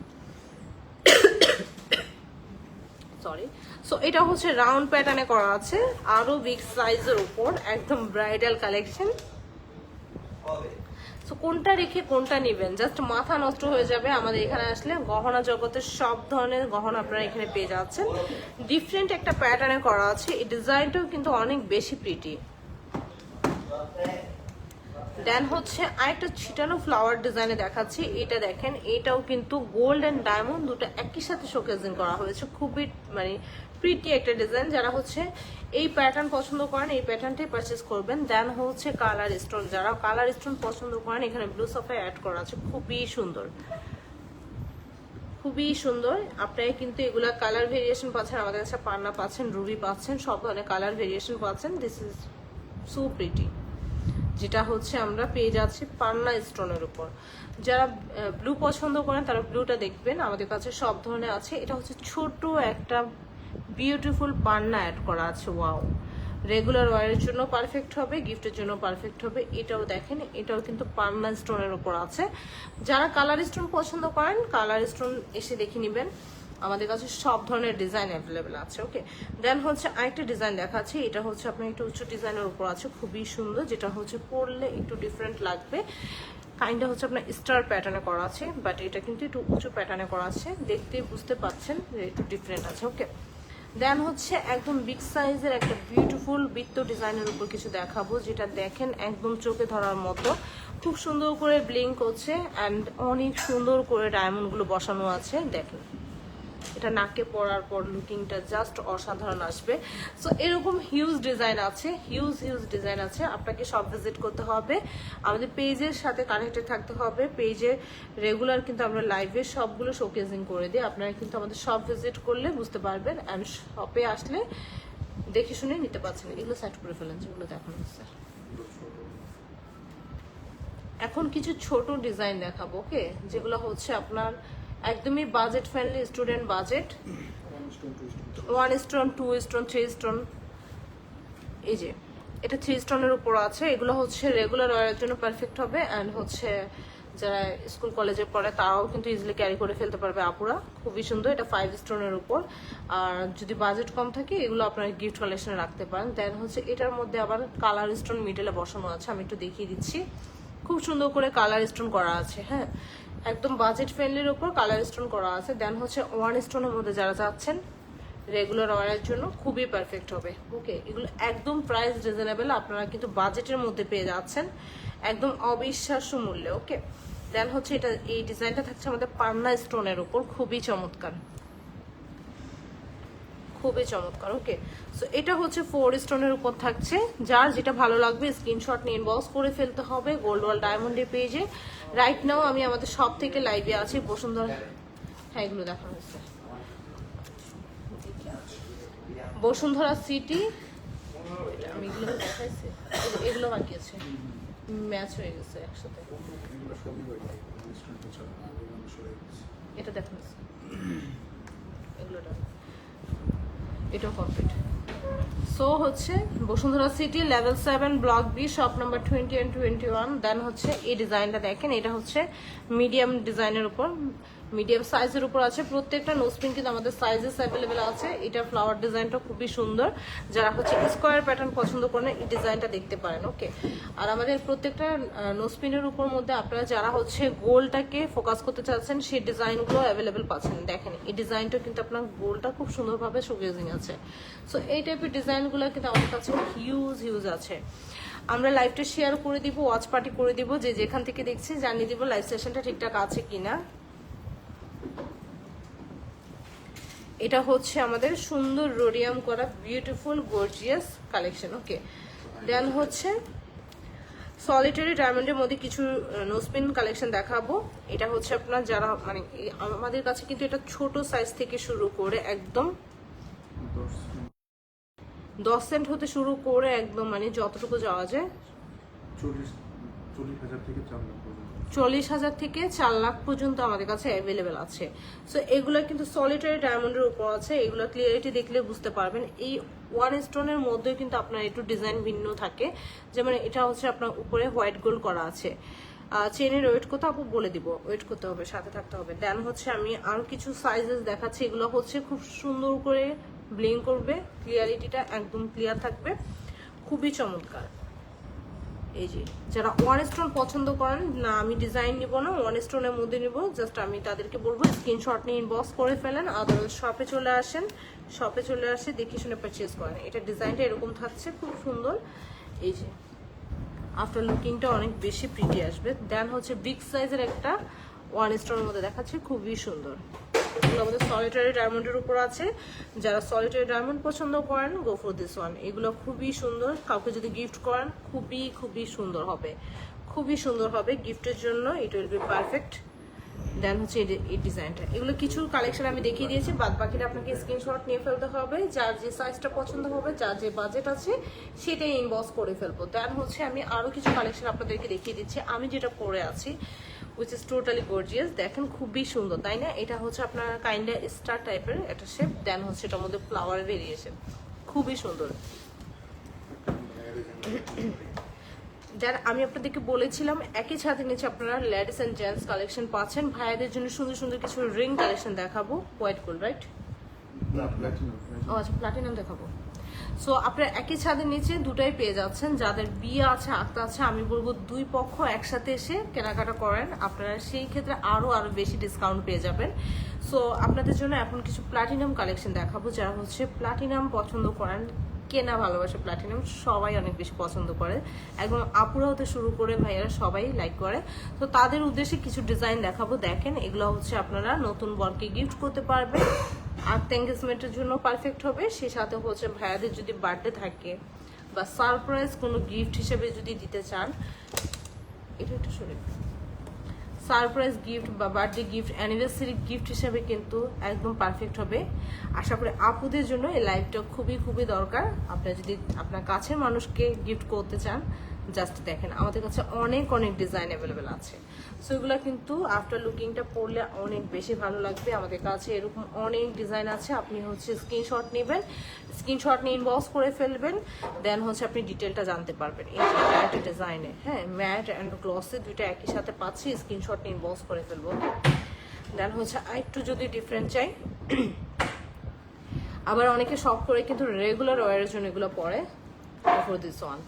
সরি। সো এটা হচ্ছে রাউন্ড প্যাটার্নে করা আছে, আরো বিগ সাইজের উপর, একদম ব্রাইডাল কালেকশন। সো কোনটা রেখে কোনটা নেবেন, জাস্ট মাথা নষ্ট হয়ে যাবে আমাদের এখানে আসলে। গহনা জগতের সব ধরনের গহনা আপনারা এখানে পেয়ে যাচ্ছেন। ডিফারেন্ট একটা প্যাটার্নে করা আছে, এই ডিজাইনটাও কিন্তু অনেক বেশি প্রিটি। দেন হচ্ছে আরেকটা ছিটানো ফ্লাওয়ার ডিজাইনে দেখাচ্ছি। এটা দেখেন, এটাও কিন্তু গোল্ড অ্যান্ড ডায়মন্ড দুটো একই সাথে শোকেজিং করা হয়েছে। খুবই মানে প্রিটি একটা ডিজাইন। যারা হচ্ছে এই প্যাটার্ন পছন্দ করেন এই প্যাটার্নটাই পারচেস করবেন। দেন হচ্ছে কালার স্টোন, যারা কালার স্টোন পছন্দ করেন এখানে ব্লু সাফায়ার অ্যাড করা আছে, খুবই সুন্দর, খুবই সুন্দর। আপনারা কিন্তু এগুলা কালার ভেরিয়েশন পাচ্ছেন, আমাদের কাছে পান্না পাচ্ছেন, রুবি পাচ্ছেন, সব ধরনের কালার ভেরিয়েশন পাচ্ছেন। দিস ইজ সো প্রিটি, যেটা হচ্ছে আমরা পেয়ে যাচ্ছি পান্না স্টোনের উপর। যারা ব্লু পছন্দ করেন তারা ব্লুটা দেখবেন, আমাদের কাছে সব ধরনের আছে। এটা হচ্ছে ছোট একটা বিউটিফুল পান্না অ্যাড করা আছে। ওয়াও, রেগুলার ওয়ারের জন্য পারফেক্ট হবে, গিফটের জন্য পারফেক্ট হবে। এটাও দেখেন, এটাও কিন্তু পান্না স্টোনের উপর আছে। যারা কালার স্টোন পছন্দ করেন কালার স্টোন এসে দেখে নেবেন, আমাদের কাছে সব ধরনের ডিজাইন অ্যাভেলেবেল আছে। ওকে, দেন হচ্ছে আরেকটা ডিজাইন দেখাচ্ছি। এটা হচ্ছে আপনার একটু উঁচু ডিজাইনের উপর আছে, খুবই সুন্দর, যেটা হচ্ছে পরলে একটু ডিফারেন্ট লাগবে। কাইন্ডটা হচ্ছে আপনার স্টার প্যাটার্নে করা আছে, বাট এটা কিন্তু একটু উঁচু প্যাটার্নে করা আছে, দেখতে বুঝতে পাচ্ছেন যে একটু ডিফারেন্ট আছে। ওকে, দেন হচ্ছে একদম বিগ সাইজের একটা বিউটিফুল বৃত্ত ডিজাইনের উপর কিছু দেখাবো, যেটা দেখেন একদম চোখে ধরার মতো, খুব সুন্দর করে ব্লিঙ্ক করছে অ্যান্ড অনেক সুন্দর করে ডায়মন্ডগুলো বসানো আছে। দেখেন, এটা নাকে পরার পর লুকিংটা জাস্ট অসাধারণ আসবে। সো এরকম হিউজ ডিজাইন আছে, হিউজ ডিজাইন আছে। আপনাকে সব ভিজিট করতে হবে, আমাদের পেজের সাথে কানেক্টেড থাকতে হবে। পেজে রেগুলার কিন্তু আমরা লাইভে সবগুলো শোকেজিং করে দিই, আপনারা কিন্তু আমাদের সব ভিজিট করলে বুঝতে পারবেন। অ্যান্ড শপে আসলে দেখে শুনে নিতে পারছেন। এগুলো সেট করে ফেলেন, যেগুলো দেখানো হচ্ছে। এখন কিছু ছোট ডিজাইন দেখাবো, ওকে, যেগুলো হচ্ছে আপনার একদমই budget friendly, student budget. 1 stone, 2 stone, 3 stone. এই যে এটা 3 স্টোনের উপর আছে। এগুলো হচ্ছে রেগুলার ওয়ারের জন্য পারফেক্ট হবে অ্যান্ড হচ্ছে যারা স্কুল কলেজে পড়ে তারাও কিন্তু ইজিলি ক্যারি করে ফেলতে পারবে আপুরা। খুবই সুন্দর, এটা 5 স্টোনের উপর। আর যদি বাজেট কম থাকে এগুলো আপনারা গিফট কালেকশনে রাখতে পারেন। দেন হচ্ছে এটার মধ্যে আবার কালার স্টোন মিডলে বসানো আছে, আমি একটু দেখিয়ে দিচ্ছি। খুব সুন্দর করে কালার স্টোন করা আছে। হ্যাঁ, একদম বাজেট ফ্রেন্ডলির উপর কালার স্টোন করা আছে। দেন হচ্ছে 1 স্টোনের মধ্যে যারা চাচ্ছেন রেগুলার ওয়ারের জন্য খুবই পারফেক্ট হবে। ওকে, এগুলো একদম প্রাইস রিজনেবল, আপনারা কিন্তু বাজেটের মধ্যে পেয়ে যাচ্ছেন একদম অবিশ্বাস্য মূল্যে। ওকে, দেন হচ্ছে এটা এই ডিজাইনটা থাকছে আমাদের পান্না স্টোনের উপর, খুবই চমৎকার, খুবই চমৎকার। ওকে, সো এটা হচ্ছে 4 স্টোনের উপর থাকছে। যার যেটা ভালো লাগবে স্ক্রিনশট নিয়ে ইনবক্স করে ফেলতে হবে গোল্ড ওয়াল ডায়মন্ডের পেজে। রাইট নাও আমি আমাদের সব থেকে লাইভে আছি বসুন্ধরা। হ্যাঁ, এগুলো দেখানো হচ্ছে বসুন্ধরা সিটি। আমি এগুলো দেখাইছি, এগুলো বাকি আছে, ম্যাচ হয়ে গেছে একসাথে। এটা দেখানো হচ্ছে, এগুলোটা, এটাও কমপ্লিট। সো হচ্ছে Bashundhara City level 7 block B shop number 20 and 21। Then হচ্ছে এই ডিজাইনটা দেখেন, এটা হচ্ছে মিডিয়াম ডিজাইনের উপর, মিডিয়াম সাইজের উপর আছে। প্রত্যেকটা নোজপিন কিন্তু আমাদের সাইজেস অ্যাভেলেবেল আছে। এটা ফ্লাওয়ার ডিজাইনটা খুবই সুন্দর, যারা হচ্ছে স্কোয়ার প্যাটার্ন পছন্দ করেন এই ডিজাইনটা দেখতে পারেন। ওকে, আর আমাদের প্রত্যেকটা নোজপিনের উপর মধ্যে আপনারা যারা হচ্ছে গোলটাকে ফোকাস করতে চাচ্ছেন সেই ডিজাইনগুলো অ্যাভেলেবেল পাচ্ছেন। দেখেন এই ডিজাইনটা কিন্তু আপনার গোলটা খুব সুন্দরভাবে শোকেজিং আছে। সো এই টাইপের ডিজাইনগুলো কিন্তু আমাদের কাছে হিউজ আছে। আমরা লাইভটা শেয়ার করে দিব, ওয়াচ পার্টি করে দিব, যে যেখান থেকে দেখছি জানিয়ে দিব লাইভ সেশনটা ঠিকঠাক আছে কিনা। এটা হচ্ছে আমাদের সুন্দর রোডিয়াম করা বিউটিফুল গর্জিয়াস কালেকশন। ওকে, দেন হচ্ছে সলিটারি ডায়মন্ডের মধ্যে কিছু নোজপিন কালেকশন দেখাবো। এটা হচ্ছে আপনার যারা মানে আমাদের কাছে কিন্তু এটা ছোট সাইজ থেকে শুরু করে একদম 10 সেন্ট হতে শুরু করে একদম মানে যতটুকু যাওয়া যায় 40,000 থেকে 4 লাখ পর্যন্ত আমাদের কাছে অ্যাভেলেবেল আছে। সো এগুলো কিন্তু সলিটারি ডায়মন্ডের উপর আছে, এগুলো ক্লিয়ারিটি দেখলে বুঝতে পারবেন। এই 1 স্টোনের মধ্যে কিন্তু আপনার একটু ডিজাইন ভিন্ন থাকে, যেমন এটা হচ্ছে আপনার উপরে হোয়াইট গোল্ড করা আছে। চেনের ওয়েট কত আপু বলে দিব, ওয়েট করতে হবে, সাথে থাকতে হবে। দেন হচ্ছে আমি আরো কিছু সাইজেস দেখাচ্ছি, এগুলো হচ্ছে খুব সুন্দর করে ব্লিং করবে, ক্লিয়ারিটিটা একদম ক্লিয়ার থাকবে, খুবই চমৎকার। এই যে যারা 1 স্টোন পছন্দ করেন না, আমি ডিজাইন নিব না, 1 স্টোনের মধ্যে নিব, জাস্ট আমি তাদেরকে বলবো স্ক্রিনশট নিয়ে ইনবক্স করে ফেলেন। আদারওয়াইজ শপে চলে আসেন, শপে চলে আসে দেখে শুনে পারচেজ করেন। এটা ডিজাইনটা এরকম থাকছে, খুব সুন্দর। এই যে আফটার লুকিংটা অনেক বেশি প্রিটি আসবে। দেন হচ্ছে বিগ সাইজের একটা 1 স্টোনের মধ্যে দেখাচ্ছে, খুবই সুন্দর। এগুলো আমাদের সলিটারি ডায়মন্ডের উপর আছে। যারা সলিটারি ডায়মন্ড পছন্দ করেন গো ফর দিস ওয়ান। এগুলো খুবই সুন্দর, কাউকে যদি গিফট করেন খুবই সুন্দর হবে, খুবই সুন্দর হবে গিফটের জন্য। It will be perfect. Then হচ্ছে এই ডিজাইনটা, এগুলো কিছু কালেকশন আমি দেখিয়ে দিয়েছি, বাদ বাকিটা আপনাকে স্ক্রিনশট নিয়ে ফেলতে হবে। যার যে সাইজটা পছন্দ হবে, যার যে বাজেট আছে সেটাই ইনবক্স করে ফেলবো। দেন হচ্ছে আমি আরও কিছু কালেকশন আপনাদেরকে দেখিয়ে দিচ্ছি। আমি যেটা পরে আছি উইচ ইজ টোটালি গর্জিয়াস, দেখেন খুবই সুন্দর তাই না? এটা হচ্ছে আপনার কাইন্ডা স্টার টাইপের একটা শেপ। দেন হচ্ছে এটার মধ্যে ফ্লাওয়ার ভেরিয়েশন, খুবই সুন্দর। যার আমি আপনাদেরকে বলেছিলাম একই ছাদের নিচে আপনারা লেডিস অ্যান্ড জেন্টস কালেকশন পাচ্ছেন। ভাইয়াদের জন্য সুন্দর সুন্দর কিছু রিং কালেকশন দেখাবো। White gold right? ও আচ্ছা, প্লাটিনাম দেখাবো। সো আপনারা একই ছাদের নিচে দুটাই পেয়ে যাচ্ছেন। যাদের বিয়ে আছে, আক্তা আছে, আমি বলবো দুই পক্ষ একসাথে এসে কেনাকাটা করেন, আপনারা সেই ক্ষেত্রে আরো বেশি ডিসকাউন্ট পেয়ে যাবেন। সো আপনাদের জন্য এখন কিছু প্লাটিনাম কালেকশন দেখাবো। যারা হচ্ছে প্লাটিনাম পছন্দ করেন, কেনা ভালোবাসে প্লাটিনাম, সবাই অনেক বেশি পছন্দ করে, একদম আপুরা হতে শুরু করে ভাইয়ারা সবাই লাইক করে। তো তাদের উদ্দেশ্যে কিছু ডিজাইন দেখাবো। দেখেন এগুলো হচ্ছে আপনারা নতুন বরকে গিফট করতে পারবেন, আর এঙ্গেজমেন্টের জন্য পারফেক্ট হবে। সে সাথে হচ্ছে ভাইয়াদের যদি বার্থডে থাকে বা সারপ্রাইজ কোনো গিফট হিসেবে যদি দিতে চান, এটা একটু সরে, সারপ্রাইজ গিফট বা বার্থডে গিফট, অ্যানিভার্সারি গিফট হিসেবে কিন্তু একদম পারফেক্ট হবে। আশা করি আপুদের জন্য এই লাইফটা খুবই দরকার। আপনারা যদি আপনার কাছের মানুষকে গিফট করতে চান, জাস্ট দেখেন আমাদের কাছে অনেক ডিজাইন অ্যাভেলেবেল আছে। সো এগুলো কিন্তু আফটার লুকিংটা পরলে অনেক বেশি ভালো লাগবে। আমাদের কাছে এরকম অনেক ডিজাইন আছে। আপনি হচ্ছে স্ক্রিনশট নেবেন, স্ক্রিনশট নিয়ে ইনবক্স করে ফেলবেন, দেন হচ্ছে আপনি ডিটেলটা জানতে পারবেন। এই যে একটা ডিজাইনে, হ্যাঁ, ম্যাট অ্যান্ড গ্লসে দুইটা একই সাথে পাচ্ছি, স্ক্রিনশট নিয়ে ইনবক্স করে ফেলবো। দেন হচ্ছে আরেকটু যদি ডিফারেন্ট চাই, আবার অনেকে শখ করে কিন্তু রেগুলার ওয়ারের জন্য এগুলো পরে ফর দিস ওয়ান।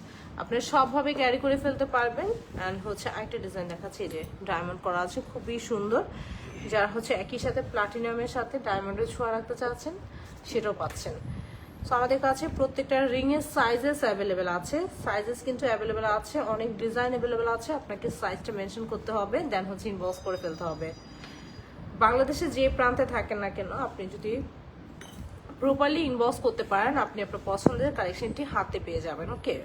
আপনি সবভাবে ক্যারি করে ফেলতে পারবেন। অ্যান্ড হচ্ছে আরেকটা ডিজাইন দেখাচ্ছি, যে ডায়মন্ড করা আছে, খুবই সুন্দর। যারা হচ্ছে একই সাথে প্লাটিনামের সাথে ডায়মন্ডের ছোঁয়া রাখতে চাচ্ছেন, সেটাও পাচ্ছেন। সো আমাদের কাছে প্রত্যেকটা রিংয়ের সাইজেস অ্যাভেলেবেল আছে, সাইজেস কিন্তু অ্যাভেলেবেল আছে, অনেক ডিজাইন অ্যাভেলেবেল আছে। আপনাকে সাইজটা মেনশন করতে হবে, দেন হচ্ছে ইনবক্স করে ফেলতে হবে। বাংলাদেশে যে প্রান্তে থাকেন না কেন, আপনি যদি প্রপারলি ইনবক্স করতে পারেন, আপনি আপনার পছন্দের কালেকশনটি হাতে পেয়ে যাবেন। ওকে,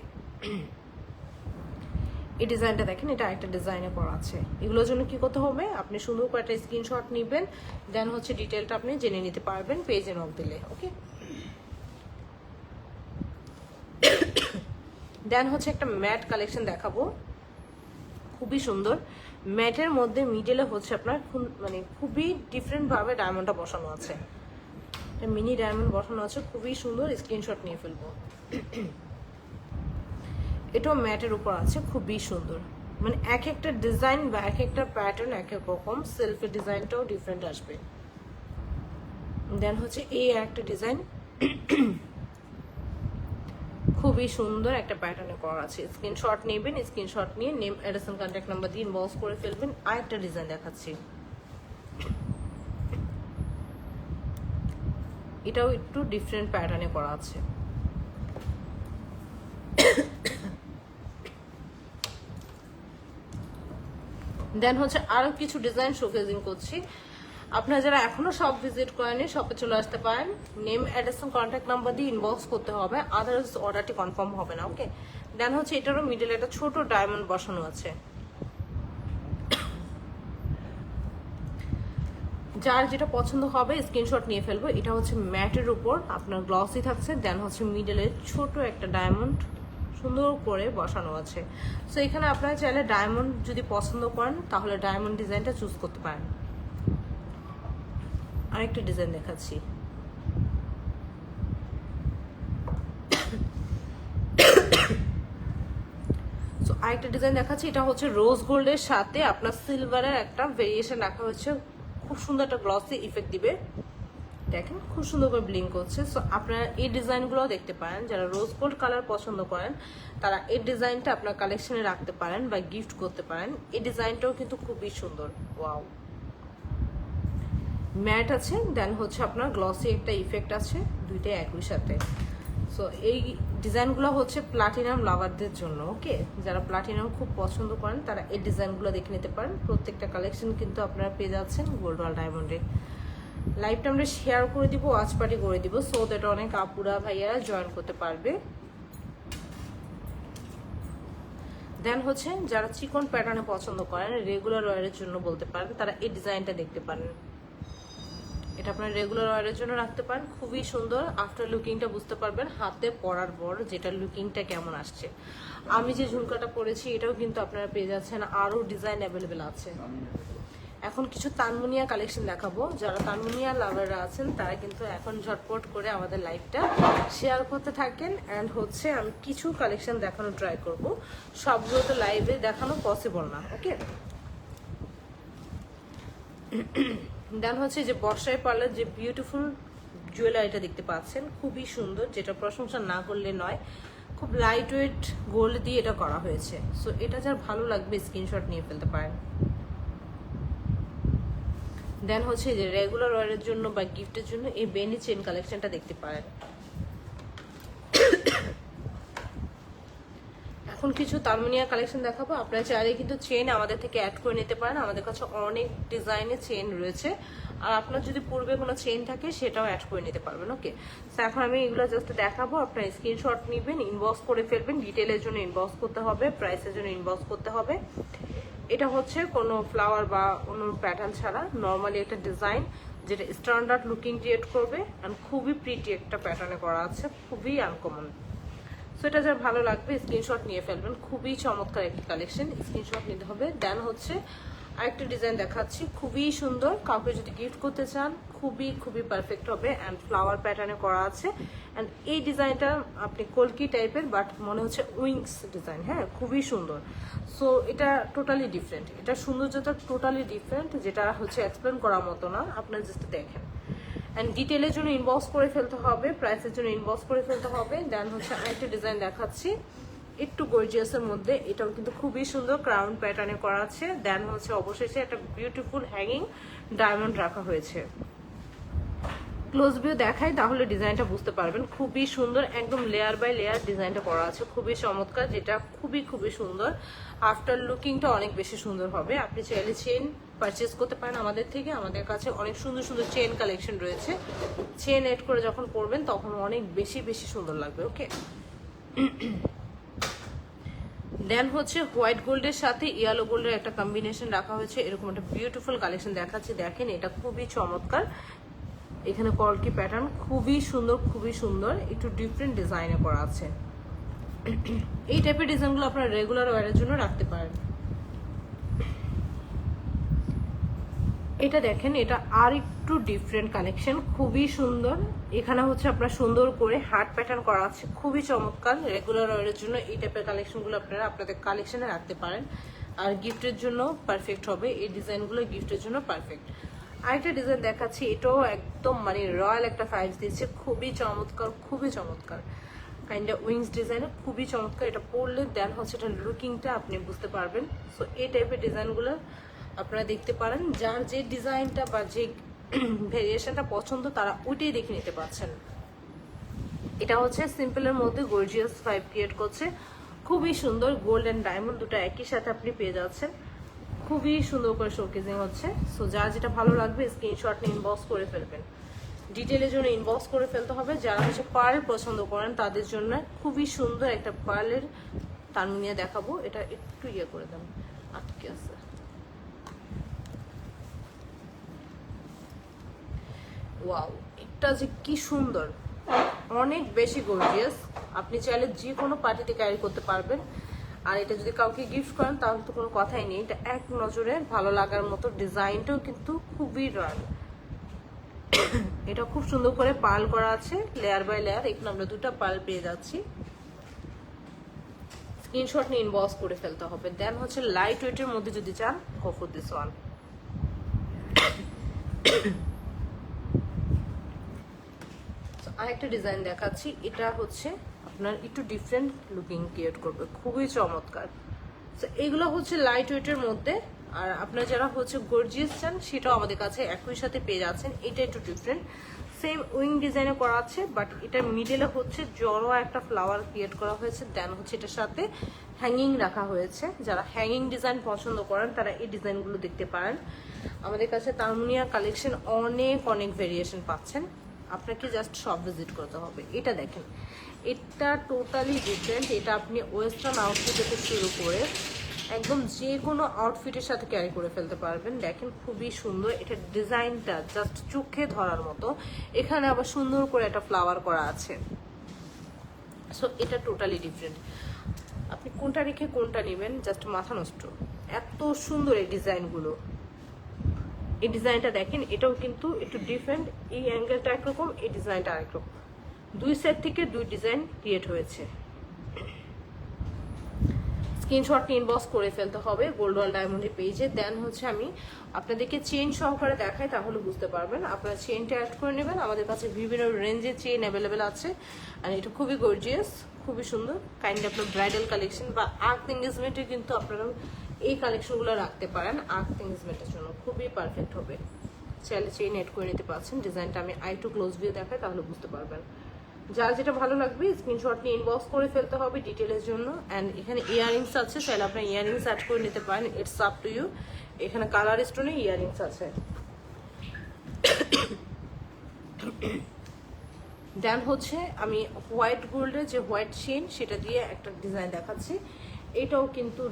এই ডিজাইনটা দেখেন, এটা একটা ডিজাইনে করা আছে। এগুলোর জন্য কি করতে হবে, আপনি সুন্দর করে একটা স্ক্রিনশট নেবেন, দেন হচ্ছে ডিটেলটা আপনি জেনে নিতে পারবেন পেজে নক দিলে। ওকে, দেন হচ্ছে একটা ম্যাট কালেকশন দেখাবো, খুবই সুন্দর। ম্যাটের মধ্যে মিডলে হচ্ছে আপনার মানে খুবই ডিফারেন্ট ভাবে ডায়মন্ডটা বসানো আছে, মিনি ডায়মন্ড বসানো আছে, খুবই সুন্দর। স্ক্রিনশট নিয়ে ফেলবো। এটাও ম্যাটের উপর আছে, খুবই সুন্দর। মানে এক একটা ডিজাইন বা এক একটা প্যাটার্ন এক এক রকম, সেলফি ডিজাইনটাও ডিফারেন্ট আসবে। দেন হচ্ছে এই একটা ডিজাইন, খুবই সুন্দর একটা প্যাটার্নে করা আছে। স্ক্রিনশট নেবেন, স্ক্রিনশট নিয়ে name, address and contact number দিয়ে ইনবক্স করে ফেলবেন। আর একটা ডিজাইন দেখাচ্ছি, এটাও একটু ডিফারেন্ট প্যাটার্নে করা আছে। দেন হচ্ছে আরো কিছু ডিজাইন শোকেজিং করছি। আপনারা যারা এখনো শপ ভিজিট করেনি, শপে চলে আসতে পারেন। Name, address and contact number দিয়ে ইনবক্স করতে হবে, আদারওয়াইজ অর্ডারটি কনফার্ম হবে না। ওকে, দেন হচ্ছে এটারও মিডলে একটা ছোট ডায়মন্ড বসানো আছে। যার যেটা পছন্দ হবে স্ক্রিনশট নিয়ে ফেলবো। এটা হচ্ছে ম্যাটের উপর আপনার গ্লসি থাকছে, দেন হচ্ছে মিডলে ছোট একটা ডায়মন্ড সুন্দর করে বসানো আছে। সো এখানে আপনারা চাইলে ডায়মন্ড যদি পছন্দ করেন, তাহলে ডায়মন্ড ডিজাইনটা চুজ করতে পারেন। আরেকটা ডিজাইন দেখাচ্ছি, সো আরেকটা ডিজাইন দেখাচ্ছি। এটা হচ্ছে রোজ গোল্ডের সাথে আপনার সিলভারের একটা ভেরিয়েশন রাখা হয়েছে, খুব সুন্দর একটা গ্লসি ইফেক্ট দিবে। দেখেন খুব সুন্দর করে ব্লিঙ্ক করছে। সো আপনারা এই ডিজাইনগুলো দেখতে পারেন। যারা রোজ গোল্ড কালার পছন্দ করেন, তারা এই ডিজাইনটা আপনার কালেকশনে রাখতে পারেন বা গিফট করতে পারেন। এই ডিজাইনটাও কিন্তু খুবই সুন্দর। ওয়াও, ম্যাট আছে, দেন হচ্ছে আপনার গ্লসি একটা ইফেক্ট আছে, দুইটাই একই সাথে। সো এই ডিজাইনগুলো হচ্ছে প্লাটিনাম লাভারদের জন্য, ওকে? যারা প্লাটিনাম খুব পছন্দ করেন তারা এই ডিজাইনগুলো দেখে নিতে পারেন। প্রত্যেকটা কালেকশন কিন্তু আপনারা পেয়ে যাচ্ছেন গোল্ড ওয়াল ডায়মন্ডে। লাইভটা আমরা শেয়ার করে দিব, ওয়াচ পার্টি করে দিব, সো দ্যাট অনেক আপুরা ভাইয়ারা জয়েন করতে পারবে। দেন হচ্ছে যারা চিকন প্যাটার্নে পছন্দ করেন, রেগুলার ওয়ারের জন্য বলতে পারেন, তারা এই ডিজাইনটা দেখতে পারেন। এটা আপনার রেগুলার ওয়ারের জন্য রাখতে পারেন, খুবই সুন্দর। আফটার লুকিংটা বুঝতে পারবেন হাতে পরার পর যেটা লুকিংটা কেমন আসছে। আমি যে ঝুমকাটা পরেছি এটাও কিন্তু আপনারা পেয়ে যাচ্ছেন, আরও ডিজাইন অ্যাভেলেবেল আছে। এখন কিছু তানমুনিয়া কালেকশন দেখাবো। যারা তানমুনিয়া লাভাররা আছেন তারা কিন্তু এখন ঝটপট করে আমাদের লাইভটা শেয়ার করতে থাকেন। অ্যান্ড হচ্ছে আমি কিছু কালেকশন দেখানো ট্রাই করব, সবগুলো তো লাইভে দেখানো পসিবল না, ওকে? দেন হচ্ছে যে বর্ষায় পার্লার যে বিউটিফুল জুয়েলারিটা দেখতে পাচ্ছেন, খুবই সুন্দর, যেটা প্রশংসা না করলে নয়। খুব লাইট ওয়েট গোল্ড দিয়ে এটা করা হয়েছে। সো এটা যার ভালো লাগবে স্ক্রিনশট নিয়ে ফেলতে পারেন। দেন হচ্ছে যে রেগুলার ওয়ারের জন্য বা গিফটের জন্য এই বেনি চেন কালেকশনটা দেখতে পারেন। এখন কিছু তানমুনিয়া কালেকশন দেখাবো। আপনারা চাইলে কিন্তু চেন আমাদের থেকে অ্যাড করে নিতে পারেন, আমাদের কাছে অনেক ডিজাইনের চেন রয়েছে। আর আপনার যদি পূর্বে কোনো চেন থাকে সেটাও অ্যাড করে নিতে পারবেন, ওকে? তো এখন আমি এগুলো জাস্ট দেখাবো, আপনার স্ক্রিনশট নেবেন, ইনবক্স করে ফেলবেন। ডিটেলের জন্য ইনবক্স করতে হবে, প্রাইসের জন্য ইনবক্স করতে হবে। এটা হচ্ছে কোনো ফ্লাওয়ার বা অন্য প্যাটার্ন ছাড়া নর্মালি একটা ডিজাইন, যেটা স্ট্যান্ডার্ড লুকিং ক্রিয়েট করবে। অ্যান্ড খুবই প্রিটি একটা প্যাটার্নে করা আছে, খুবই আনকমন। সো এটা যার ভালো লাগবে স্ক্রিনশট নিয়ে ফেলবেন, খুবই চমৎকার একটি কালেকশন, স্ক্রিনশট নিতে হবে। দেন হচ্ছে আরেকটা ডিজাইন দেখাচ্ছি, খুবই সুন্দর। কাউকে যদি গিফট করতে চান খুবই খুবই পারফেক্ট হবে। অ্যান্ড ফ্লাওয়ার প্যাটার্নে করা আছে। অ্যান্ড এই ডিজাইনটা আপনি কলকি টাইপের, বাট মনে হচ্ছে উইংস ডিজাইন, হ্যাঁ, খুবই সুন্দর। সো এটা টোটালি ডিফারেন্ট, এটা সৌন্দর্যটা টোটালি ডিফারেন্ট, যেটা হচ্ছে এক্সপ্লেন করার মতো না, আপনারা জাস্ট দেখেন। অ্যান্ড ডিটেলের জন্য ইনবক্স করে ফেলতে হবে, প্রাইসের জন্য ইনবক্স করে ফেলতে হবে। দেন হচ্ছে আরেকটা ডিজাইন দেখাচ্ছি, একটু গর্জিয়াসের মধ্যে, এটাও কিন্তু খুবই সুন্দর, ক্রাউন প্যাটার্নে করা আছে। দেন হচ্ছে অবশেষে একটা বিউটিফুল হ্যাঙ্গিং ডায়মন্ড রাখা হয়েছে। ক্লোজ ভিউ দেখাই তাহলে ডিজাইনটা বুঝতে পারবেন, খুবই সুন্দর, একদম লেয়ার বাই লেয়ার ডিজাইনটা করা আছে, খুবই চমৎকার, যেটা খুবই খুবই সুন্দর। আফটার লুকিংটা অনেক বেশি সুন্দর হবে। আপনি চাইলে চেন পারচেজ করতে পারেন আমাদের থেকে, আমাদের কাছে অনেক সুন্দর সুন্দর চেন কালেকশন রয়েছে। চেন এড করে যখন পরবেন তখন অনেক বেশি বেশি সুন্দর লাগবে, ওকে? দেন হচ্ছে হোয়াইট গোল্ডের সাথে ইয়েলো গোল্ডের একটা কম্বিনেশন রাখা হয়েছে, এরকম একটা বিউটিফুল কালেকশন দেখাচ্ছি। দেখেন এটা খুবই চমৎকার, এখানে কলকি প্যাটার্ন খুবই সুন্দর, খুবই সুন্দর, একটু ডিফারেন্ট ডিজাইনে করা আছে। এই টাইপের ডিজাইনগুলো আপনারা রেগুলার ওয়্যারের জন্য রাখতে পারেন। এটা দেখেন, এটা আর একটু ডিফারেন্ট কালেকশন, খুবই সুন্দর। এখানে হচ্ছে আপনার সুন্দর করে হার্ট প্যাটার্ন করা আছে, খুবই চমৎকার। রেগুলার ওয়্যারের জন্য এই টাইপের কালেকশনগুলো আপনারা আপনাদের কালেকশনে রাখতে পারেন, আর গিফটের জন্য পারফেক্ট হবে। এই ডিজাইনগুলো গিফটের জন্য পারফেক্ট। আরেকটা ডিজাইন দেখাচ্ছি, এটাও একদম মানে রয়্যাল একটা ফাইভ দিচ্ছে, খুবই চমৎকার, খুবই চমৎকার। কাইন্ড অফ উইংস ডিজাইনের, খুবই চমৎকার। এটা পরলে দেন হচ্ছে এটা লুকিংটা আপনি বুঝতে পারবেন। সো এই টাইপের ডিজাইনগুলো আপনারা দেখতে পারেন, যার যে ডিজাইনটা বা যে ভেরিয়েশনটা পছন্দ তারা ওইটাই দেখে নিতে পারছেন। এটা হচ্ছে সিম্পলের মধ্যে গর্জিয়াস ভাইব ক্রিয়েট করছে, খুবই সুন্দর। গোল্ড অ্যান্ড ডায়মন্ড দুটো একই সাথে আপনি পেয়ে যাচ্ছেন, খুবই সুন্দর করে শোকেজিং হচ্ছে। সো যার যেটা ভালো লাগবে স্ক্রিনশট নিয়ে ইনবক্স করে ফেলবেন। ডিটেলের জন্য ইনবক্স করে ফেলতে হবে। যারা হচ্ছে পার্ল পছন্দ করেন তাদের জন্য খুবই সুন্দর একটা পার্লের তানমুনিয়া দেখাবো। এটা একটু ইয়ে করে দেন, আটকে আছে। ওয়াও, এটা যে কি সুন্দর, অনেক বেশি গর্জিয়াস। আপনি চাইলে যে কোনো পার্টিতে ক্যারি করতে পারবেন। আর এটা যদি কাউকে গিফট করেন তাহলে তো কোনো কথাই নেই, এটা এক নজরে ভালো লাগার মতো। ডিজাইনটাও কিন্তু খুবই রয়্যাল, এটা খুব সুন্দর করে পার্ল করা আছে, লেয়ার বাই লেয়ার। এখানে আমরা দুটো পার্ল পেয়ে যাচ্ছি। স্ক্রিনশট নিয়ে ইনবক্স করে ফেলতে হবে। দেন হচ্ছে লাইট ওয়েটের মধ্যে যদি চান, গো ফর দিস ওয়ান। আরেকটা ডিজাইন দেখাচ্ছি, এটা হচ্ছে আপনার একটু ডিফারেন্ট লুকিং ক্রিয়েট করবে, খুবই চমৎকার। তো এগুলো হচ্ছে লাইট ওয়েটের মধ্যে। আর আপনারা যারা হচ্ছে গর্জিয়াস চান সেটাও আমাদের কাছে একই সাথে পেয়ে যাচ্ছেন। এটা একটু ডিফারেন্ট, সেম উইং ডিজাইনে করা আছে, বাট এটার মিডলে হচ্ছে জড়োয়া একটা ফ্লাওয়ার ক্রিয়েট করা হয়েছে। দেন হচ্ছে এটার সাথে হ্যাঙ্গিং রাখা হয়েছে। যারা হ্যাঙ্গিং ডিজাইন পছন্দ করেন তারা এই ডিজাইনগুলো দেখতে পারেন। আমাদের কাছে তারমুনিয়া কালেকশন অনেক অনেক ভেরিয়েশন পাচ্ছেন, আপনাকে জাস্ট শপ ভিজিট করতে হবে। এটা দেখেন, এটা টোটালি ডিফারেন্ট। এটা আপনি ওয়েস্টার্ন আউটফিট থেকে শুরু করে একদম যে কোনো আউটফিটের সাথে ক্যারি করে ফেলতে পারবেন। দেখেন খুবই সুন্দর, এটা ডিজাইনটা জাস্ট চোখে ধরার মতো। এখানে আবার সুন্দর করে একটা ফ্লাওয়ার করা আছে। সো এটা টোটালি ডিফারেন্ট। আপনি কোনটা রেখে কোনটা নেবেন, জাস্ট মাথা নষ্ট। এত সুন্দর এই ডিজাইনগুলো। এই ডিজাইনটা দেখেন, এটাও কিন্তু একটু ডিফারেন্ট। এই অ্যাঙ্গেলটা একরকম, এই ডিজাইনটা আরেকরকম। দুই সেট থেকে দুই ডিজাইন ক্রিয়েট হয়েছে। স্ক্রিনশট ইনবক্স করে ফেলতে হবে গোল্ডওয়াল ডায়মন্ডের পেজে। দেন হচ্ছে আমি আপনাদেরকে চেইন সহকারে দেখাই, তাহলে বুঝতে পারবেন। আপনারা চেইনটা অ্যাড করে নেবেন। আমাদের কাছে বিভিন্ন রেঞ্জের চেইন অ্যাভেলেবেল আছে, আর এটা খুবই গর্জিয়াস, খুবই সুন্দর। কাইন্ডলি আপনার ব্রাইডাল কালেকশন বা আর্ট এঙ্গেজমেন্টে কিন্তু আপনারা এই কালেকশনগুলো রাখতে পারেন। আর্ট এঙ্গেজমেন্টের জন্য খুবই পারফেক্ট হবে। চাইলে চেইন অ্যাড করে নিতে পারছেন। ডিজাইনটা আমি টু ক্লোজ ভিউ দেখাই, তাহলে বুঝতে পারবেন। যার যেটা ভালো লাগবে স্ক্রিনশট নিয়ে ইনবক্স করে ফেলতে হবে ডিটেলের জন্য। অ্যান্ড এখানে ইয়াররিংস আছে, চাইলে আপনার ইয়াররিংস অ্যাড করে নিতে পারেন। It's up to you. এখানে কালার স্টোনে ইয়াররিংস আছে। দেন হচ্ছে আমি হোয়াইট গোল্ডের যে হোয়াইট চেইন সেটা দিয়ে একটা ডিজাইন দেখাচ্ছি। এটাও কিন্তু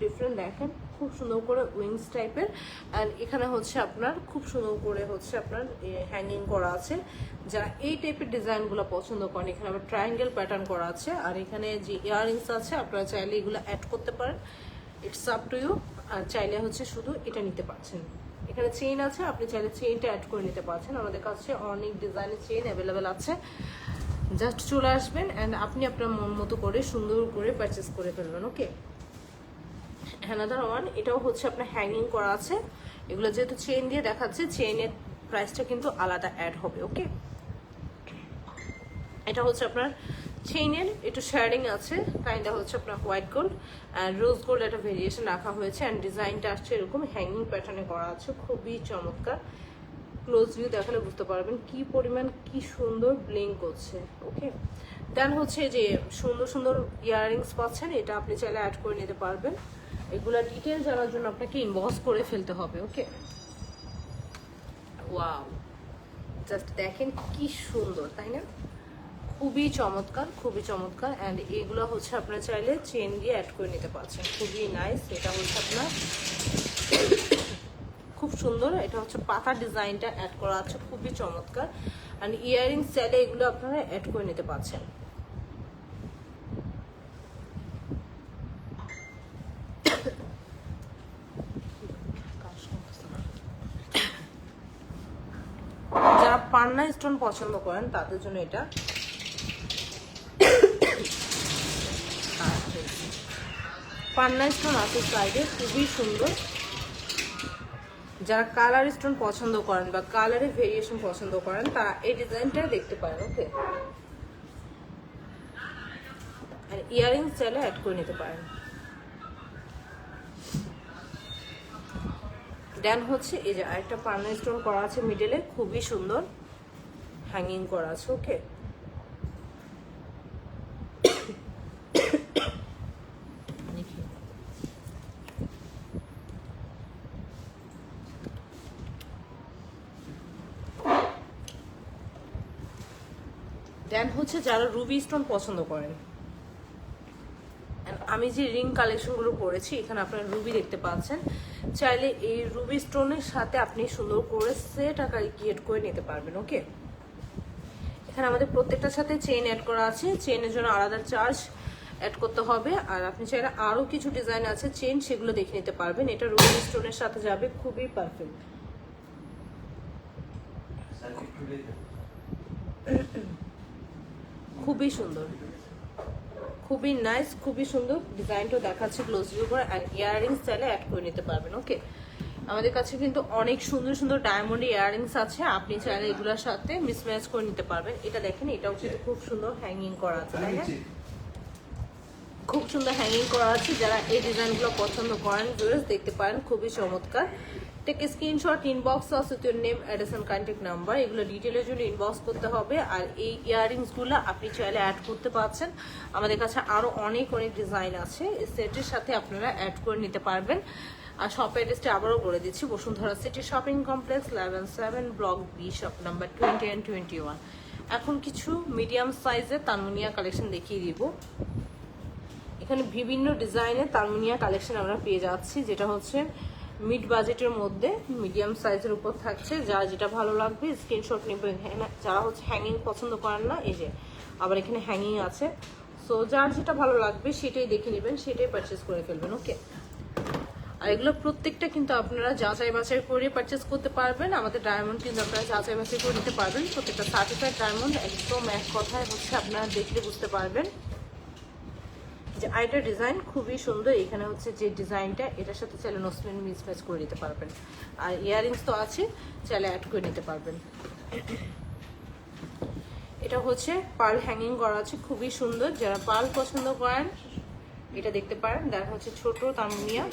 ডিফারেন্ট। দেখেন খুব সুন্দর করে উইংস টাইপের। অ্যান্ড এখানে হচ্ছে আপনার খুব সুন্দর করে হচ্ছে আপনার হ্যাঙ্গিং করা আছে। যারা এই টাইপের ডিজাইনগুলো পছন্দ করেন, এখানে আবার ট্রায়াঙ্গেল প্যাটার্ন করা আছে। আর এখানে যে ইয়াররিংস আছে আপনারা চাইলে এগুলো অ্যাড করতে পারেন। It's up to you. আর চাইলে হচ্ছে শুধু এটা নিতে পারছেন। এখানে চেইন আছে, আপনি চাইলে চেইনটা অ্যাড করে নিতে পারছেন। আমাদের কাছে অনেক ডিজাইনের চেইন অ্যাভেলেবেল আছে। জাস্ট চলে আসবেন অ্যান্ড আপনি আপনার মন মতো করে সুন্দর করে পারচেস করে ফেলবেন। ওকে, অ্যানাদার ওয়ান, এটাও হচ্ছে আপনার হ্যাঙ্গিং করা আছে। এগুলো যেহেতু চেইন দিয়ে দেখাচ্ছে, চেইনের প্রাইসটা কিন্তু আলাদা অ্যাড হবে। ওকে, এটা হচ্ছে আপনার চেইনের একটু শেয়ারিং আছে, কাইন্ডা হচ্ছে আপনার white gold and rose gold একটা ভেরিয়েশন রাখা হয়েছে। অ্যান্ড ডিজাইনটা আসছে এরকম হ্যাঙ্গিং প্যাটার্নে করা আছে, খুবই চমৎকার। ক্লোজ ভিউ দেখালে বুঝতে পারবেন কি পরিমাণ কি সুন্দর ব্লিং করছে। ওকে, দেন হচ্ছে যে সুন্দর সুন্দর ইয়াররিংস পাচ্ছেন, এটা আপনি চাইলে অ্যাড করে নিতে পারবেন। এগুলা ডিটেল জানার জন্য আপনাকে ইনবক্স করে ফেলতে হবে। ওকে, ওয়াও, জাস্ট দেখেন কি সুন্দর, তাই না? খুবই চমৎকার, খুবই চমৎকার। অ্যান্ড এগুলো হচ্ছে আপনারা চাইলে চেন দিয়ে অ্যাড করে নিতে পারছেন, খুবই নাইস। এটা হচ্ছে আপনার খুব সুন্দর। এটা হচ্ছে পাতা ডিজাইনটা অ্যাড করা আছে, খুবই চমৎকার। অ্যান্ড ইয়াররিংস চাইলে এগুলো আপনারা অ্যাড করে নিতে পারছেন। যারা পান্না স্টোন পছন্দ করেন তাদের জন্য এটা। পান্না স্টোন আছে সাইডে, খুবই সুন্দর। যারা কালার স্টোন পছন্দ করেন বা কালারের ভেরিয়েশন পছন্দ করেন তারা এই ডিজাইনটা দেখতে পারেন। ওকে, আর ইয়াররিংস চাইলে অ্যাড করে নিতে পারেন। দেন হচ্ছে এই যে আরেকটা পান্না স্টোন করা আছে মিডলে, খুবই সুন্দর হ্যাঙ্গিং করা আছে। ওকে, দেন হচ্ছে যারা রুবি স্টোন পছন্দ করেন, আমি যে রিং কালেকশনগুলো করেছি এখানে আপনারা রুবি দেখতে পাচ্ছেন। চাইলে এই রুবি স্টোনের সাথে আপনি সুন্দর করে সেট আকারে ক্রিয়েট করে নিতে পারবেন। ওকে, এখানে আমাদের প্রত্যেকটার সাথে চেইন অ্যাড করা আছে, চেইনের জন্য আলাদা চার্জ অ্যাড করতে হবে। আর আপনি চাইলে আরও কিছু ডিজাইন আছে চেইন, সেগুলো দেখে নিতে পারবেন। এটা রুবি স্টোনের সাথে যাবে, খুবই পারফেক্ট, খুবই সুন্দর, খুবই নাইস, খুবই সুন্দর। ডিজাইনটা দেখাচ্ছে ক্লোজ ভিউ করে। আর ইয়াররিংস চাইলে অ্যাড করে নিতে পারবেন। ওকে, আমাদের কাছে কিন্তু অনেক সুন্দর সুন্দর ডায়মন্ড ইয়াররিংস আছে, আপনি চাইলে এগুলোর সাথে মিসম্যাচ করে নিতে পারবেন। এটা দেখেন, এটাও কিন্তু খুব সুন্দর হ্যাঙ্গিং করা আছে, তাই না? খুব সুন্দর হ্যাঙ্গিং করা আছে। যারা এই ডিজাইনগুলো পছন্দ করেন ভিউয়ার্স দেখতে পারেন, খুবই চমৎকার। টেক স্ক্রিনশট, ইনবক্স আছে তো name, address and contact number, এগুলো ডিটেলের জন্য ইনবক্স করতে হবে। আর এই ইয়াররিংসগুলো আপনি চাইলে অ্যাড করতে পারছেন, আমাদের কাছে আরও অনেক অনেক ডিজাইন আছে, এই সেটের সাথে আপনারা অ্যাড করে নিতে পারবেন। আর শপ অ্যাড্রেসটা আবারও বলে দিচ্ছি, Bashundhara City shopping complex, level 7, block B, shop number 20 and 21। এখন কিছু মিডিয়াম সাইজের তানমুনিয়া কালেকশন দেখিয়ে দিব। এখানে বিভিন্ন ডিজাইনের তানমুনিয়া কালেকশন আমরা পেয়ে যাচ্ছি, যেটা হচ্ছে মিড বাজেটের মধ্যে মিডিয়াম সাইজের উপর থাকছে। যার যেটা ভালো লাগবে স্ক্রিনশট নেবেন। যারা হচ্ছে হ্যাঙ্গিং পছন্দ করেন না, এই যে আবার এখানে হ্যাঙ্গিং আছে, সো যার যেটা ভালো লাগবে সেটাই দেখে নেবেন, সেটাই পারচেস করে ফেলবেন। ওকে, আর এগুলো প্রত্যেকটা কিন্তু আপনারা যাচাই বাছাই করে পারচেস করতে পারবেন। আমাদের ডায়মন্ড কিন্তু আপনারা যাচাই বাছাই করে নিতে পারবেন, প্রত্যেকটা সার্টিফাইড ডায়মন্ড, একদম এক কথায় হচ্ছে আপনারা দেখলে বুঝতে পারবেন। যে আইটার ডিজাইন খুবই সুন্দর, এখানে হচ্ছে যে ডিজাইনটা, এটার সাথে চাইলে নোসমেন মিসম্যাচ করে নিতে পারবেন। আর ইয়াররিংস তো আছে, চাইলে অ্যাড করে নিতে পারবেন। এটা হচ্ছে পার্ল হ্যাঙ্গিং করা আছে, খুবই সুন্দর। যারা পার্ল পছন্দ করেন এটা দেখতে পারেন। দেখা হচ্ছে ছোট তানমুনিয়া,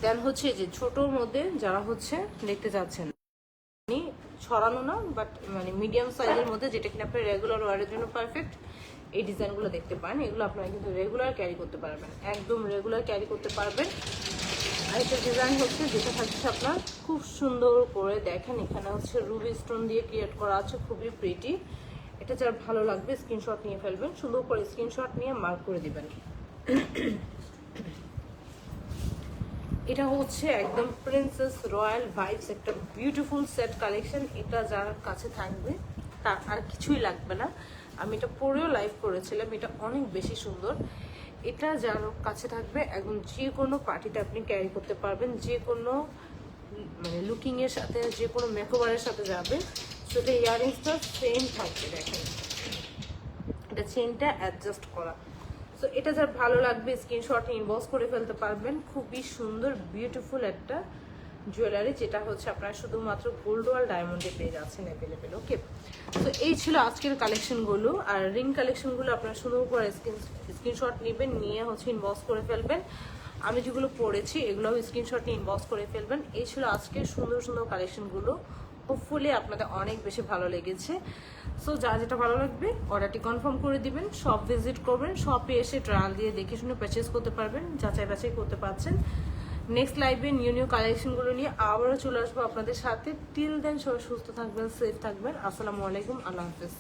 দেন হচ্ছে যে ছোটোর মধ্যে যারা হচ্ছে দেখতে যাচ্ছেন ছড়ানো না, বাট মানে মিডিয়াম সাইজের মধ্যে, যেটা কিনা আপনার রেগুলার ওয়ারের জন্য পারফেক্ট, এই ডিজাইনগুলো দেখতে পারেন। এগুলো আপনারা কিন্তু রেগুলার ক্যারি করতে পারবেন, একদম রেগুলার ক্যারি করতে পারবেন। আর একটা ডিজাইন হচ্ছে যেটা থাকছে আপনার খুব সুন্দর করে দেখেন, এখানে হচ্ছে রুবি স্টোন দিয়ে ক্রিয়েট করা আছে, খুবই প্রিটি। এটা যার ভালো লাগবে স্ক্রিনশট নিয়ে ফেলবেন, সুন্দর করে স্ক্রিনশট নিয়ে মার্ক করে দিবেন। এটা হচ্ছে একদম প্রিন্সেস রয়্যাল ভাইবস একটা বিউটিফুল সেট কালেকশন। এটা যার কাছে থাকবে তার আর কিছুই লাগবে না। আমি এটা পরেও লাইভ করেছিলাম, এটা অনেক বেশি সুন্দর। এটা যার কাছে থাকবে একদম যে কোনো পার্টিতে আপনি ক্যারি করতে পারবেন, যে কোনো মানে লুকিংয়ের সাথে, যে কোনো মেকওভারের সাথে যাবে। সেটা ইয়াররিংসটা সেম থাকবে, দেখেন এটা চেনটা অ্যাডজাস্ট করা। সো এটা যার ভালো লাগবে স্ক্রিনশট ইনবক্স করে ফেলতে পারবেন। খুবই সুন্দর বিউটিফুল একটা জুয়েলারি, যেটা হচ্ছে আপনারা শুধুমাত্র গোল্ড ওয়াল ডায়মন্ডে পেয়ে যাচ্ছেন অ্যাভেলেবেল। ওকে, তো এই ছিল আজকের কালেকশনগুলো। আর রিং কালেকশনগুলো আপনারা সুন্দর করে স্ক্রিনশট নেবেন, নিয়ে হচ্ছে ইনবক্স করে ফেলবেন। আমি যেগুলো পড়েছি এগুলোও স্ক্রিনশট নিয়ে ইনবক্স করে ফেলবেন। এই ছিল আজকের সুন্দর সুন্দর কালেকশনগুলো, হোপফুলি আপনাদের অনেক বেশি ভালো লেগেছে। সো যা যেটা ভালো লাগবে অর্ডারটি কনফার্ম করে দিবেন, শপ ভিজিট করবেন, শপে এসে ট্রায়াল দিয়ে দেখে শুনে পারচেস করতে পারবেন, যাচাই বাছাই করতে পারছেন। নেক্সট লাইভে নিউ নিউ কালেকশনগুলো নিয়ে আবারও চলে আসবো আপনাদের সাথে। টিল দেন সবাই সুস্থ থাকবেন, সেফ থাকবেন। আসসালামু আলাইকুম, আল্লাহ হাফিজ।